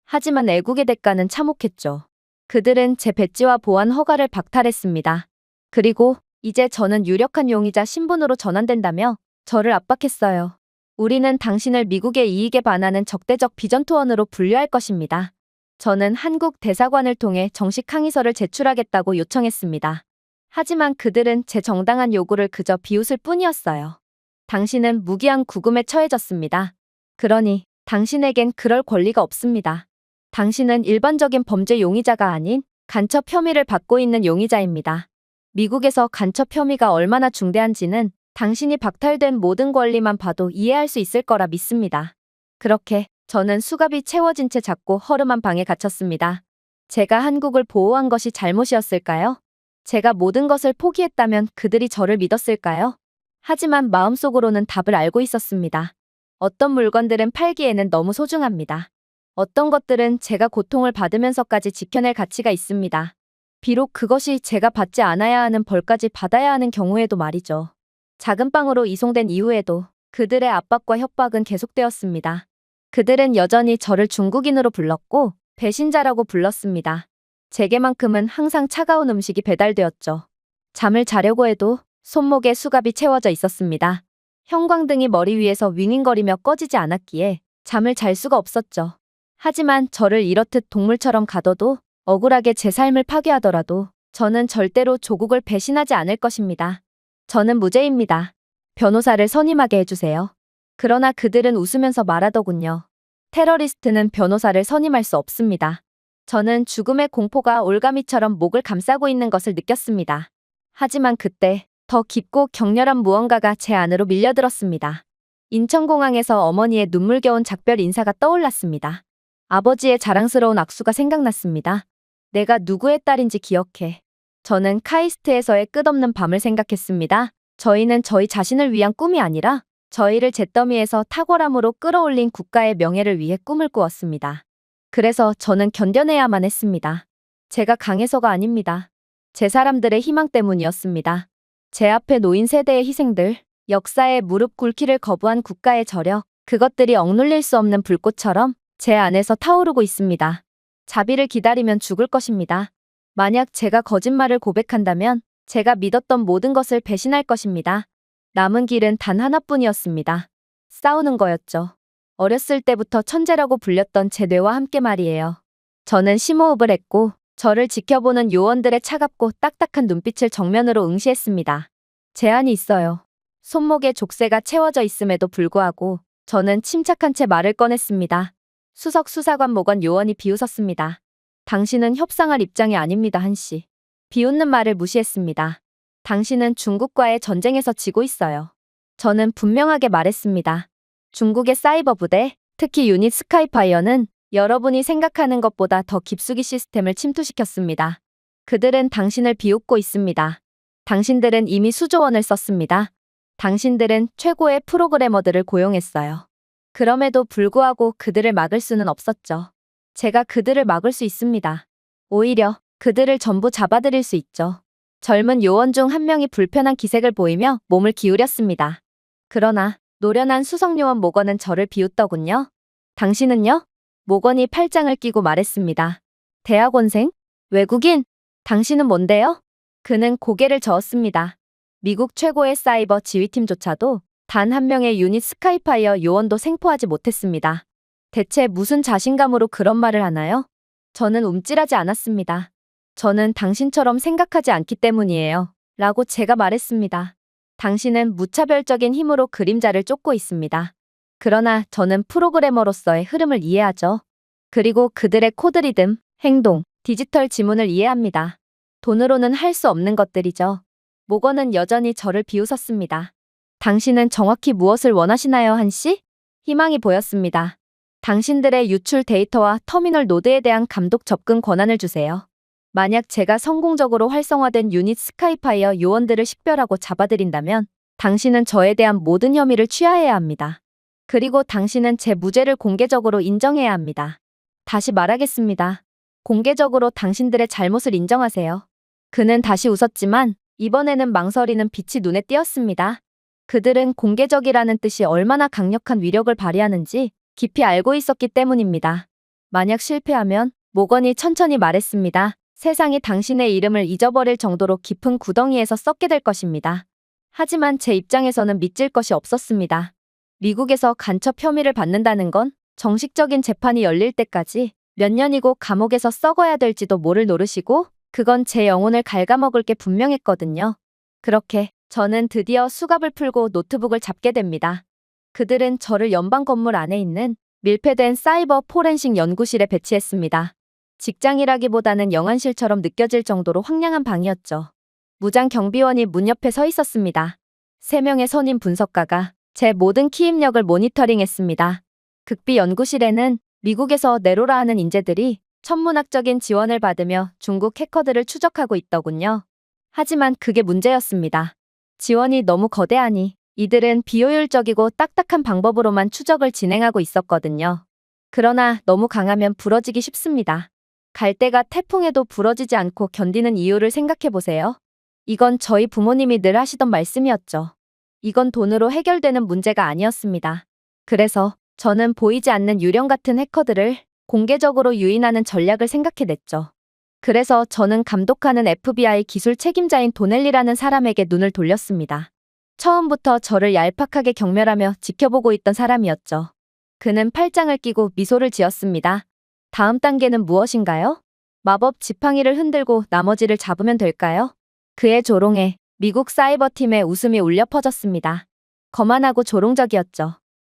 하지만 애국의 대가는 참혹했죠. 그들은 제 배지와 보안 허가를 박탈했습니다. 그리고 이제 저는 유력한 용의자 신분으로 전환된다며 저를 압박했어요. 우리는 당신을 미국의 이익에 반하는 적대적 비전투원으로 분류할 것입니다. 저는 한국 대사관을 통해 정식 항의서를 제출하겠다고 요청했습니다. 하지만 그들은 제 정당한 요구를 그저 비웃을 뿐이었어요. 당신은 무기한 구금에 처해졌습니다. 그러니 당신에겐 그럴 권리가 없습니다. 당신은 일반적인 범죄 용의자가 아닌 간첩 혐의를 받고 있는 용의자입니다. 미국에서 간첩 혐의가 얼마나 중대한지는 당신이 박탈된 모든 권리만 봐도 이해할 수 있을 거라 믿습니다. 그렇게 저는 수갑이 채워진 채 작고 허름한 방에 갇혔습니다. 제가 한국을 보호한 것이 잘못이었을까요? 제가 모든 것을 포기했다면 그들이 저를 믿었을까요? 하지만 마음속으로는 답을 알고 있었습니다. 어떤 물건들은 팔기에는 너무 소중합니다. 어떤 것들은 제가 고통을 받으면서까지 지켜낼 가치가 있습니다. 비록 그것이 제가 받지 않아야 하는 벌까지 받아야 하는 경우에도 말이죠. 작은 빵으로 이송된 이후에도 그들의 압박과 협박은 계속되었습니다. 그들은 여전히 저를 중국인으로 불렀고 배신자라고 불렀습니다. 제게만큼은 항상 차가운 음식이 배달되었죠. 잠을 자려고 해도 손목에 수갑이 채워져 있었습니다. 형광등이 머리 위에서 윙윙거리며 꺼지지 않았기에 잠을 잘 수가 없었죠. 하지만 저를 이렇듯 동물처럼 가둬도 억울하게 제 삶을 파괴하더라도 저는 절대로 조국을 배신하지 않을 것입니다. 저는 무죄입니다. 변호사를 선임하게 해주세요. 그러나 그들은 웃으면서 말하더군요. 테러리스트는 변호사를 선임할 수 없습니다. 저는 죽음의 공포가 올가미처럼 목을 감싸고 있는 것을 느꼈습니다. 하지만 그때 더 깊고 격렬한 무언가가 제 안으로 밀려들었습니다. 인천공항에서 어머니의 눈물겨운 작별 인사가 떠올랐습니다. 아버지의 자랑스러운 악수가 생각났습니다. 내가 누구의 딸인지 기억해. 저는 카이스트에서의 끝없는 밤을 생각했습니다. 저희는 저희 자신을 위한 꿈이 아니라 저희를 잿더미에서 탁월함으로 끌어올린 국가의 명예를 위해 꿈을 꾸었습니다. 그래서 저는 견뎌내야만 했습니다. 제가 강해서가 아닙니다. 제 사람들의 희망 때문이었습니다. 제 앞에 놓인 세대의 희생들, 역사에 무릎 꿇기를 거부한 국가의 저력, 그것들이 억눌릴 수 없는 불꽃처럼 제 안에서 타오르고 있습니다. 자비를 기다리면 죽을 것입니다. 만약 제가 거짓말을 고백한다면 제가 믿었던 모든 것을 배신할 것입니다. 남은 길은 단 하나뿐이었습니다. 싸우는 거였죠. 어렸을 때부터 천재라고 불렸던 제 뇌와 함께 말이에요. 저는 심호흡을 했고 저를 지켜보는 요원들의 차갑고 딱딱한 눈빛을 정면으로 응시했습니다. 제한이 있어요. 손목에 족쇄가 채워져 있음에도 불구하고 저는 침착한 채 말을 꺼냈습니다. 수석 수사관 모건 요원이 비웃었습니다. 당신은 협상할 입장이 아닙니다, 한씨. 비웃는 말을 무시했습니다. 당신은 중국과의 전쟁에서 지고 있어요. 저는 분명하게 말했습니다. 중국의 사이버 부대, 특히 유닛 스카이파이어는 여러분이 생각하는 것보다 더 깊숙이 시스템을 침투시켰습니다. 그들은 당신을 비웃고 있습니다. 당신들은 이미 수조 원을 썼습니다. 당신들은 최고의 프로그래머들을 고용했어요. 그럼에도 불구하고 그들을 막을 수는 없었죠. 제가 그들을 막을 수 있습니다. 오히려 그들을 전부 잡아들일 수 있죠. 젊은 요원 중 한 명이 불편한 기색을 보이며 몸을 기울였습니다. 그러나 노련한 수석요원 모건은 저를 비웃더군요. 당신은요? 모건이 팔짱을 끼고 말했습니다. 대학원생? 외국인? 당신은 뭔데요? 그는 고개를 저었습니다. 미국 최고의 사이버 지휘팀조차도 단 한 명의 유닛 스카이파이어 요원도 생포하지 못했습니다. 대체 무슨 자신감으로 그런 말을 하나요? 저는 움찔하지 않았습니다. 저는 당신처럼 생각하지 않기 때문이에요. 라고 제가 말했습니다. 당신은 무차별적인 힘으로 그림자를 쫓고 있습니다. 그러나 저는 프로그래머로서의 흐름을 이해하죠. 그리고 그들의 코드 리듬, 행동, 디지털 지문을 이해합니다. 돈으로는 할 수 없는 것들이죠. 모건은 여전히 저를 비웃었습니다. 당신은 정확히 무엇을 원하시나요, 한씨? 희망이 보였습니다. 당신들의 유출 데이터와 터미널 노드에 대한 감독 접근 권한을 주세요. 만약 제가 성공적으로 활성화된 유닛 스카이파이어 요원들을 식별하고 잡아들인다면 당신은 저에 대한 모든 혐의를 취하해야 합니다. 그리고 당신은 제 무죄를 공개적으로 인정해야 합니다. 다시 말하겠습니다. 공개적으로 당신들의 잘못을 인정하세요. 그는 다시 웃었지만 이번에는 망설이는 빛이 눈에 띄었습니다. 그들은 공개적이라는 뜻이 얼마나 강력한 위력을 발휘하는지 깊이 알고 있었기 때문입니다. 만약 실패하면 모건이 천천히 말했습니다. 세상이 당신의 이름을 잊어버릴 정도로 깊은 구덩이에서 썩게 될 것입니다. 하지만 제 입장에서는 믿질 것이 없었습니다. 미국에서 간첩 혐의를 받는다는 건 정식적인 재판이 열릴 때까지 몇 년이고 감옥에서 썩어야 될지도 모를 노릇이고 그건 제 영혼을 갉아먹을 게 분명했거든요. 그렇게 저는 드디어 수갑을 풀고 노트북을 잡게 됩니다. 그들은 저를 연방 건물 안에 있는 밀폐된 사이버 포렌식 연구실에 배치했습니다. 직장이라기보다는 영안실처럼 느껴질 정도로 황량한 방이었죠. 무장 경비원이 문 옆에 서 있었습니다. 3명의 선임 분석가가 제 모든 키 입력을 모니터링했습니다. 극비 연구실에는 미국에서 네로라 하는 인재들이 천문학적인 지원을 받으며 중국 해커들을 추적하고 있더군요. 하지만 그게 문제였습니다. 지원이 너무 거대하니 이들은 비효율적이고 딱딱한 방법으로만 추적을 진행하고 있었거든요. 그러나 너무 강하면 부러지기 쉽습니다. 갈대가 태풍에도 부러지지 않고 견디는 이유를 생각해보세요. 이건 저희 부모님이 늘 하시던 말씀이었죠. 이건 돈으로 해결되는 문제가 아니었습니다. 그래서 저는 보이지 않는 유령 같은 해커들을 공개적으로 유인하는 전략을 생각해냈죠. 그래서 저는 감독하는 FBI 기술 책임자인 도넬리라는 사람에게 눈을 돌렸습니다. 처음부터 저를 얄팍하게 경멸하며 지켜보고 있던 사람이었죠. 그는 팔짱을 끼고 미소를 지었습니다. 다음 단계는 무엇인가요? 마법 지팡이를 흔들고 나머지를 잡으면 될까요? 그의 조롱에 미국 사이버팀의 웃음이 울려 퍼졌습니다. 거만하고 조롱적이었죠.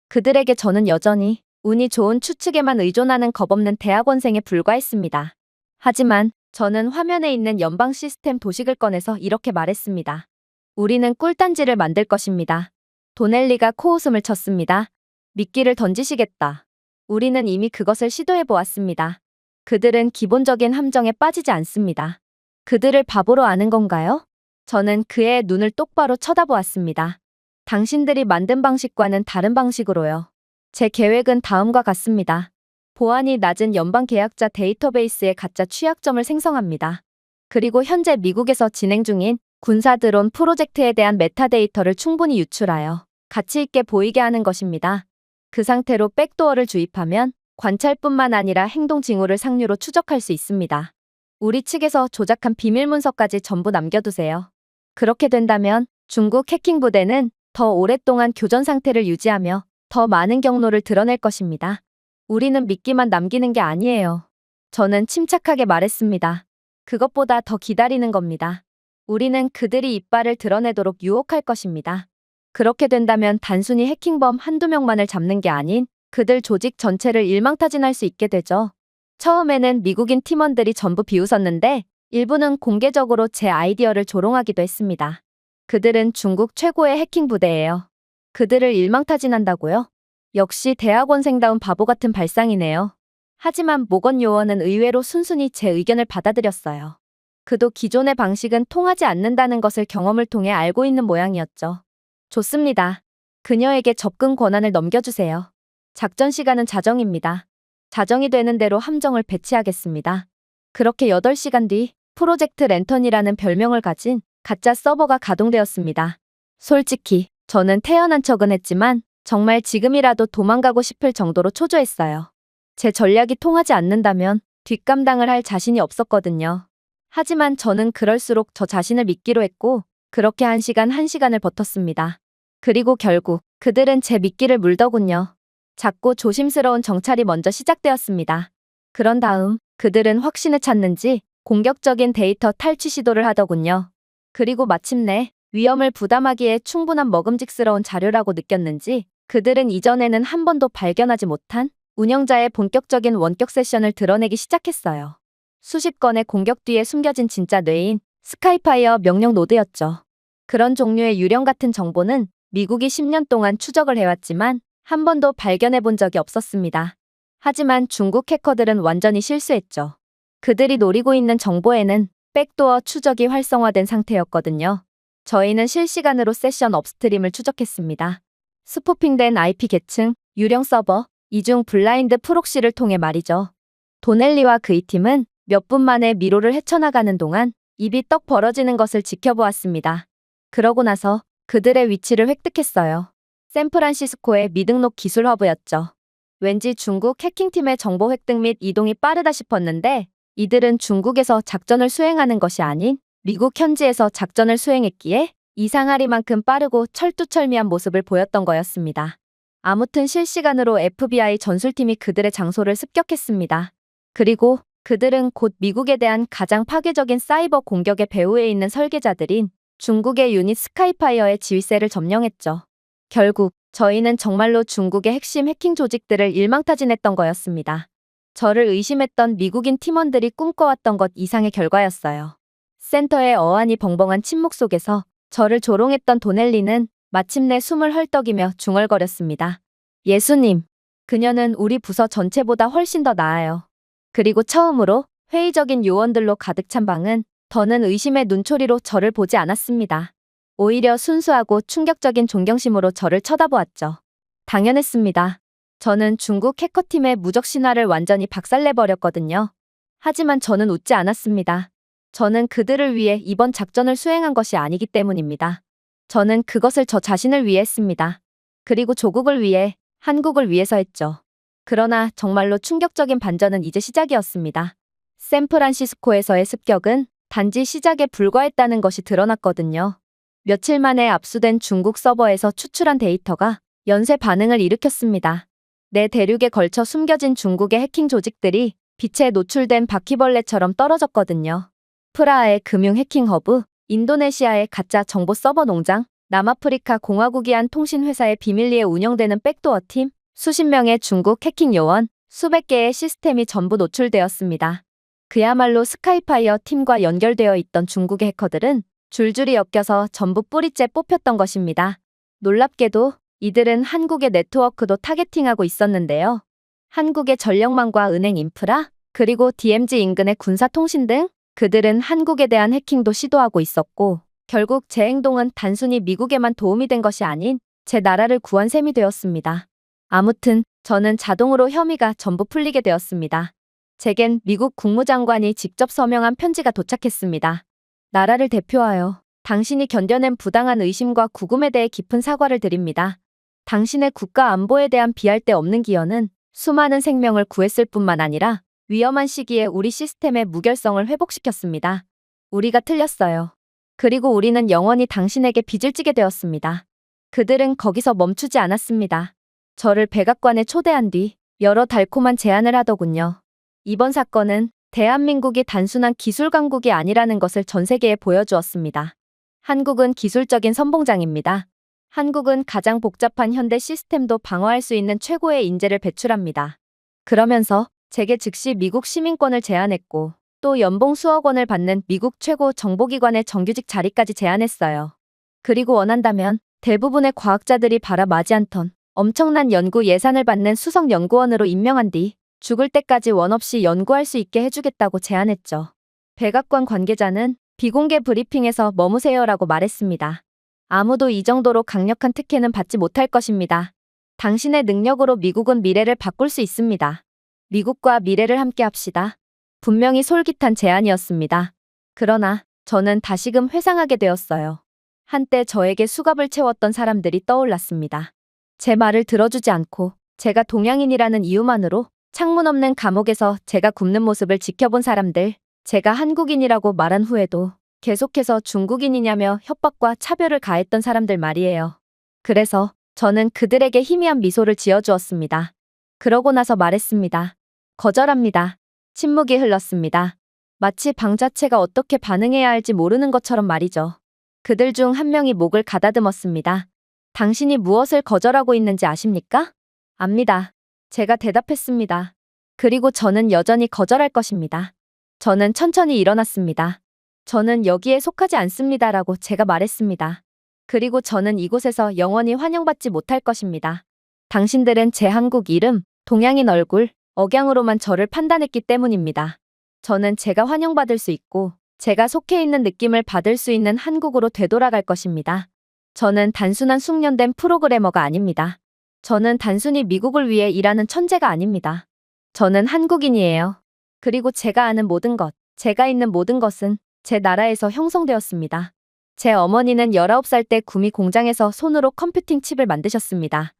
그들에게 저는 여전히 운이 좋은 추측에만 의존하는 겁없는 대학원생에 불과했습니다. 하지만 저는 화면에 있는 연방 시스템 도식을 꺼내서 이렇게 말했습니다. 우리는 꿀단지를 만들 것입니다. 도넬리가 코웃음을 쳤습니다. 미끼를 던지시겠다. 우리는 이미 그것을 시도해 보았습니다. 그들은 기본적인 함정에 빠지지 않습니다. 그들을 바보로 아는 건가요? 저는 그의 눈을 똑바로 쳐다보았습니다. 당신들이 만든 방식과는 다른 방식으로요. 제 계획은 다음과 같습니다. 보안이 낮은 연방 계약자 데이터베이스의 가짜 취약점을 생성합니다. 그리고 현재 미국에서 진행 중인 군사 드론 프로젝트에 대한 메타데이터를 충분히 유출하여 가치 있게 보이게 하는 것입니다. 그 상태로 백도어를 주입하면 관찰뿐만 아니라 행동 징후를 상류로 추적할 수 있습니다. 우리 측에서 조작한 비밀 문서까지 전부 남겨두세요. 그렇게 된다면 중국 해킹 부대는 더 오랫동안 교전 상태를 유지하며 더 많은 경로를 드러낼 것입니다. 우리는 미끼만 남기는 게 아니에요. 저는 침착하게 말했습니다. 그것보다 더 기다리는 겁니다. 우리는 그들이 이빨을 드러내도록 유혹할 것입니다. 그렇게 된다면 단순히 해킹범 한두 명만을 잡는 게 아닌 그들 조직 전체를 일망타진할 수 있게 되죠. 처음에는 미국인 팀원들이 전부 비웃었는데 일부는 공개적으로 제 아이디어를 조롱하기도 했습니다. 그들은 중국 최고의 해킹 부대예요. 그들을 일망타진한다고요? 역시 대학원생다운 바보 같은 발상이네요. 하지만 모건 요원은 의외로 순순히 제 의견을 받아들였어요. 그도 기존의 방식은 통하지 않는다는 것을 경험을 통해 알고 있는 모양이었죠. 좋습니다. 그녀에게 접근 권한을 넘겨주세요. 작전 시간은 자정입니다. 자정이 되는 대로 함정을 배치하겠습니다. 그렇게 8시간 뒤 프로젝트 랜턴이라는 별명을 가진 가짜 서버가 가동되었습니다. 솔직히 저는 태연한 척은 했지만 정말 지금이라도 도망가고 싶을 정도로 초조했어요. 제 전략이 통하지 않는다면 뒷감당을 할 자신이 없었거든요. 하지만 저는 그럴수록 저 자신을 믿기로 했고 그렇게 1시간을 버텼습니다. 그리고 결국 그들은 제 미끼를 물더군요. 작고 조심스러운 정찰이 먼저 시작되었습니다. 그런 다음 그들은 확신을 찾는지 공격적인 데이터 탈취 시도를 하더군요. 그리고 마침내 위험을 부담하기에 충분한 먹음직스러운 자료라고 느꼈는지 그들은 이전에는 한 번도 발견하지 못한 운영자의 본격적인 원격 세션을 드러내기 시작했어요. 수십 건의 공격 뒤에 숨겨진 진짜 뇌인 스카이파이어 명령 노드였죠. 그런 종류의 유령 같은 정보는 미국이 10년 동안 추적을 해왔지만 한 번도 발견해 본 적이 없었습니다. 하지만 중국 해커들은 완전히 실수했죠. 그들이 노리고 있는 정보에는 백도어 추적이 활성화된 상태였거든요. 저희는 실시간으로 세션 업스트림을 추적했습니다. 스포핑된 IP 계층, 유령 서버, 이중 블라인드 프록시를 통해 말이죠. 도넬리와 그의 팀은 몇 분 만에 미로를 헤쳐나가는 동안 입이 떡 벌어지는 것을 지켜보았습니다. 그러고 나서 그들의 위치를 획득했어요. 샌프란시스코의 미등록 기술 허브였죠. 왠지 중국 해킹팀의 정보 획득 및 이동이 빠르다 싶었는데 이들은 중국에서 작전을 수행하는 것이 아닌 미국 현지에서 작전을 수행했기에 이상하리만큼 빠르고 철두철미한 모습을 보였던 거였습니다. 아무튼 실시간으로 FBI 전술팀이 그들의 장소를 습격했습니다. 그리고 그들은 곧 미국에 대한 가장 파괴적인 사이버 공격의 배후에 있는 설계자들인 중국의 유닛 스카이파이어의 지휘세를 점령했죠. 결국 저희는 정말로 중국의 핵심 해킹 조직들을 일망타진했던 거였습니다. 저를 의심했던 미국인 팀원들이 꿈꿔왔던 것 이상의 결과였어요. 센터의 어안이 벙벙한 침묵 속에서 저를 조롱했던 도넬리는 마침내 숨을 헐떡이며 중얼거렸습니다. 예수님, 그녀는 우리 부서 전체보다 훨씬 더 나아요. 그리고 처음으로 회의적인 요원들로 가득 찬 방은 더는 의심의 눈초리로 저를 보지 않았습니다. 오히려 순수하고 충격적인 존경심으로 저를 쳐다보았죠. 당연했습니다. 저는 중국 해커팀의 무적 신화를 완전히 박살내버렸거든요. 하지만 저는 웃지 않았습니다. 저는 그들을 위해 이번 작전을 수행한 것이 아니기 때문입니다. 저는 그것을 저 자신을 위해 했습니다. 그리고 조국을 위해, 한국을 위해서 했죠. 그러나 정말로 충격적인 반전은 이제 시작이었습니다. 샌프란시스코에서의 습격은 단지 시작에 불과했다는 것이 드러났거든요. 며칠 만에 압수된 중국 서버에서 추출한 데이터가 연쇄 반응을 일으켰습니다. 내 대륙에 걸쳐 숨겨진 중국의 해킹 조직들이 빛에 노출된 바퀴벌레처럼 떨어졌거든요. 프라하의 금융 해킹 허브, 인도네시아의 가짜 정보 서버 농장, 남아프리카 공화국이 한 통신회사의 비밀리에 운영되는 백도어 팀, 수십 명의 중국 해킹 요원, 수백 개의 시스템이 전부 노출되었습니다. 그야말로 스카이파이어 팀과 연결되어 있던 중국의 해커들은 줄줄이 엮여서 전부 뿌리째 뽑혔던 것입니다. 놀랍게도 이들은 한국의 네트워크도 타겟팅하고 있었는데요. 한국의 전력망과 은행 인프라, 그리고 DMZ 인근의 군사통신 등 그들은 한국에 대한 해킹도 시도하고 있었고, 결국 제 행동은 단순히 미국에만 도움이 된 것이 아닌 제 나라를 구한 셈이 되었습니다. 아무튼 저는 자동으로 혐의가 전부 풀리게 되었습니다. 제겐 미국 국무장관이 직접 서명한 편지가 도착했습니다. 나라를 대표하여 당신이 견뎌낸 부당한 의심과 구금에 대해 깊은 사과를 드립니다. 당신의 국가 안보에 대한 비할 데 없는 기여는 수많은 생명을 구했을 뿐만 아니라 위험한 시기에 우리 시스템의 무결성을 회복시켰습니다. 우리가 틀렸어요. 그리고 우리는 영원히 당신에게 빚을 지게 되었습니다. 그들은 거기서 멈추지 않았습니다. 저를 백악관에 초대한 뒤 여러 달콤한 제안을 하더군요. 이번 사건은 대한민국이 단순한 기술 강국이 아니라는 것을 전 세계에 보여주었습니다. 한국은 기술적인 선봉장입니다. 한국은 가장 복잡한 현대 시스템도 방어할 수 있는 최고의 인재를 배출합니다. 그러면서 제게 즉시 미국 시민권을 제안했고 또 연봉 수억 원을 받는 미국 최고 정보기관의 정규직 자리까지 제안했어요. 그리고 원한다면 대부분의 과학자들이 바라마지 않던 엄청난 연구 예산을 받는 수석 연구원으로 임명한 뒤 죽을 때까지 원 없이 연구할 수 있게 해주겠다고 제안했죠. 백악관 관계자는 비공개 브리핑에서 머무세요라고 말했습니다. 아무도 이 정도로 강력한 특혜는 받지 못할 것입니다. 당신의 능력으로 미국은 미래를 바꿀 수 있습니다. 미국과 미래를 함께 합시다. 분명히 솔깃한 제안이었습니다. 그러나 저는 다시금 회상하게 되었어요. 한때 저에게 수갑을 채웠던 사람들이 떠올랐습니다. 제 말을 들어주지 않고 제가 동양인이라는 이유만으로 창문 없는 감옥에서 제가 굽는 모습을 지켜본 사람들, 제가 한국인이라고 말한 후에도 계속해서 중국인이냐며 협박과 차별을 가했던 사람들 말이에요. 그래서 저는 그들에게 희미한 미소를 지어주었습니다. 그러고 나서 말했습니다. 거절합니다. 침묵이 흘렀습니다. 마치 방 자체가 어떻게 반응해야 할지 모르는 것처럼 말이죠. 그들 중 한 명이 목을 가다듬었습니다. 당신이 무엇을 거절하고 있는지 아십니까? 압니다. 제가 대답했습니다. 그리고 저는 여전히 거절할 것입니다. 저는 천천히 일어났습니다. 저는 여기에 속하지 않습니다라고 제가 말했습니다. 그리고 저는 이곳에서 영원히 환영받지 못할 것입니다. 당신들은 제 한국 이름, 동양인 얼굴, 억양으로만 저를 판단했기 때문입니다. 저는 제가 환영받을 수 있고 제가 속해 있는 느낌을 받을 수 있는 한국으로 되돌아갈 것입니다. 저는 단순한 숙련된 프로그래머가 아닙니다. 저는 단순히 미국을 위해 일하는 천재가 아닙니다. 저는 한국인이에요. 그리고 제가 아는 모든 것, 제가 있는 모든 것은 제 나라에서 형성되었습니다. 제 어머니는 19살 때 구미 공장에서 손으로 컴퓨팅 칩을 만드셨습니다.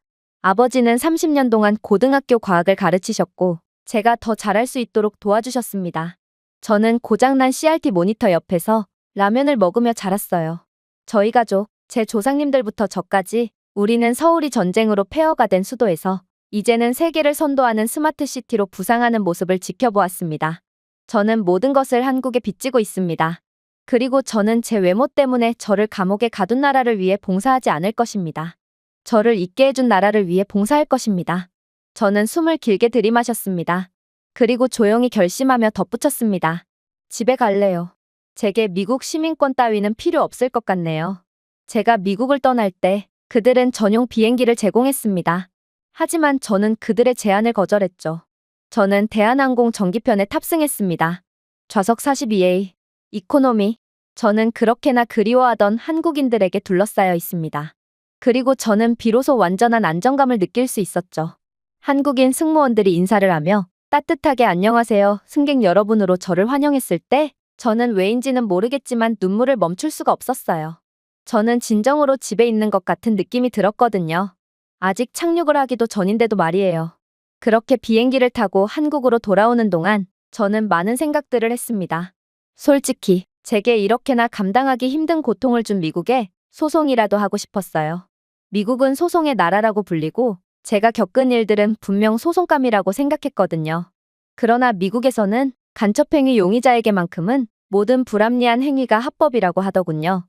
아버지는 30년 동안 고등학교 과학을 가르치셨고 제가 더 잘할 수 있도록 도와주셨습니다. 저는 고장난 CRT 모니터 옆에서 라면을 먹으며 자랐어요. 저희 가족, 제 조상님들부터 저까지 우리는 서울이 전쟁으로 폐허가 된 수도에서 이제는 세계를 선도하는 스마트 시티로 부상하는 모습을 지켜보았습니다. 저는 모든 것을 한국에 빚지고 있습니다. 그리고 저는 제 외모 때문에 저를 감옥에 가둔 나라를 위해 봉사하지 않을 것입니다. 저를 있게 해준 나라를 위해 봉사할 것입니다. 저는 숨을 길게 들이마셨습니다. 그리고 조용히 결심하며 덧붙였습니다. 집에 갈래요. 제게 미국 시민권 따위는 필요 없을 것 같네요. 제가 미국을 떠날 때 그들은 전용 비행기를 제공했습니다. 하지만 저는 그들의 제안을 거절했죠. 저는 대한항공 정기편에 탑승했습니다. 좌석 42A, 이코노미. 저는 그렇게나 그리워하던 한국인들에게 둘러싸여 있습니다. 그리고 저는 비로소 완전한 안정감을 느낄 수 있었죠. 한국인 승무원들이 인사를 하며 따뜻하게 안녕하세요, 승객 여러분으로 저를 환영했을 때 저는 왜인지는 모르겠지만 눈물을 멈출 수가 없었어요. 저는 진정으로 집에 있는 것 같은 느낌이 들었거든요. 아직 착륙을 하기도 전인데도 말이에요. 그렇게 비행기를 타고 한국으로 돌아오는 동안 저는 많은 생각들을 했습니다. 솔직히 제게 이렇게나 감당하기 힘든 고통을 준 미국에 소송이라도 하고 싶었어요. 미국은 소송의 나라라고 불리고 제가 겪은 일들은 분명 소송감이라고 생각했거든요. 그러나 미국에서는 간첩행위 용의자에게만큼은 모든 불합리한 행위가 합법이라고 하더군요.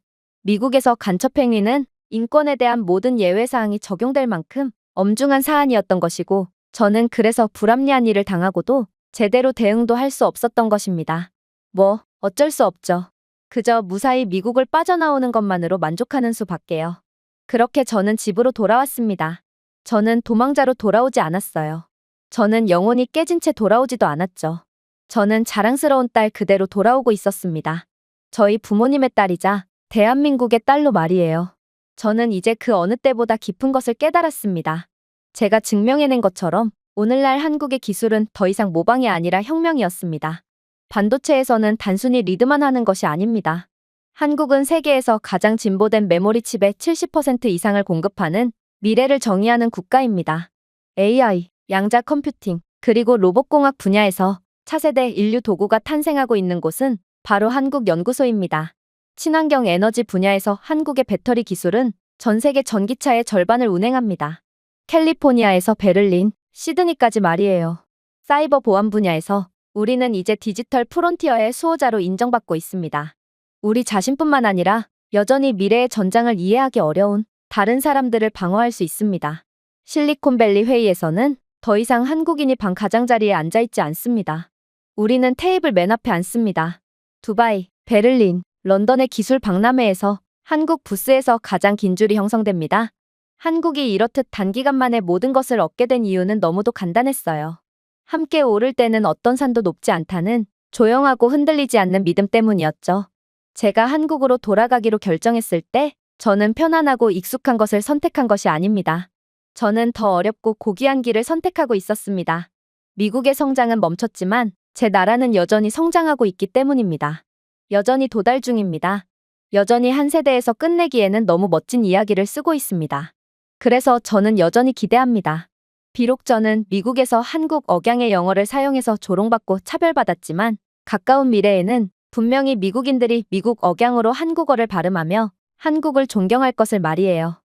미국에서 간첩행위는 인권에 대한 모든 예외사항이 적용될 만큼 엄중한 사안이었던 것이고 저는 그래서 불합리한 일을 당하고도 제대로 대응도 할 수 없었던 것입니다. 뭐 어쩔 수 없죠. 그저 무사히 미국을 빠져나오는 것만으로 만족하는 수밖에요. 그렇게 저는 집으로 돌아왔습니다. 저는 도망자로 돌아오지 않았어요. 저는 영혼이 깨진 채 돌아오지도 않았죠. 저는 자랑스러운 딸 그대로 돌아오고 있었습니다. 저희 부모님의 딸이자 대한민국의 딸로 말이에요. 저는 이제 그 어느 때보다 깊은 것을 깨달았습니다. 제가 증명해낸 것처럼 오늘날 한국의 기술은 더 이상 모방이 아니라 혁명이었습니다. 반도체에서는 단순히 리드만 하는 것이 아닙니다. 한국은 세계에서 가장 진보된 메모리 칩의 70% 이상을 공급하는 미래를 정의하는 국가입니다. AI, 양자 컴퓨팅, 그리고 로봇공학 분야에서 차세대 인류 도구가 탄생하고 있는 곳은 바로 한국연구소입니다. 친환경 에너지 분야에서 한국의 배터리 기술은 전 세계 전기차의 절반을 운행합니다. 캘리포니아에서 베를린, 시드니까지 말이에요. 사이버 보안 분야에서 우리는 이제 디지털 프론티어의 수호자로 인정받고 있습니다. 우리 자신뿐만 아니라 여전히 미래의 전장을 이해하기 어려운 다른 사람들을 방어할 수 있습니다. 실리콘밸리 회의에서는 더 이상 한국인이 방 가장자리에 앉아있지 않습니다. 우리는 테이블 맨 앞에 앉습니다. 두바이, 베를린, 런던의 기술 박람회에서 한국 부스에서 가장 긴 줄이 형성됩니다. 한국이 이렇듯 단기간 만에 모든 것을 얻게 된 이유는 너무도 간단했어요. 함께 오를 때는 어떤 산도 높지 않다는 조용하고 흔들리지 않는 믿음 때문이었죠. 제가 한국으로 돌아가기로 결정했을 때 저는 편안하고 익숙한 것을 선택한 것이 아닙니다. 저는 더 어렵고 고귀한 길을 선택하고 있었습니다. 미국의 성장은 멈췄지만 제 나라는 여전히 성장하고 있기 때문입니다. 여전히 도달 중입니다. 여전히 한 세대에서 끝내기에는 너무 멋진 이야기를 쓰고 있습니다. 그래서 저는 여전히 기대합니다. 비록 저는 미국에서 한국 억양의 영어를 사용해서 조롱받고 차별받았지만 가까운 미래에는 분명히 미국인들이 미국 억양으로 한국어를 발음하며 한국을 존경할 것을 말이에요.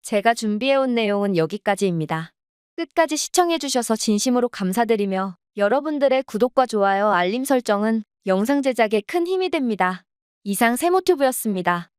제가 준비해온 내용은 여기까지입니다. 끝까지 시청해주셔서 진심으로 감사드리며 여러분들의 구독과 좋아요, 알림 설정은 영상 제작에 큰 힘이 됩니다. 이상 세모튜브였습니다.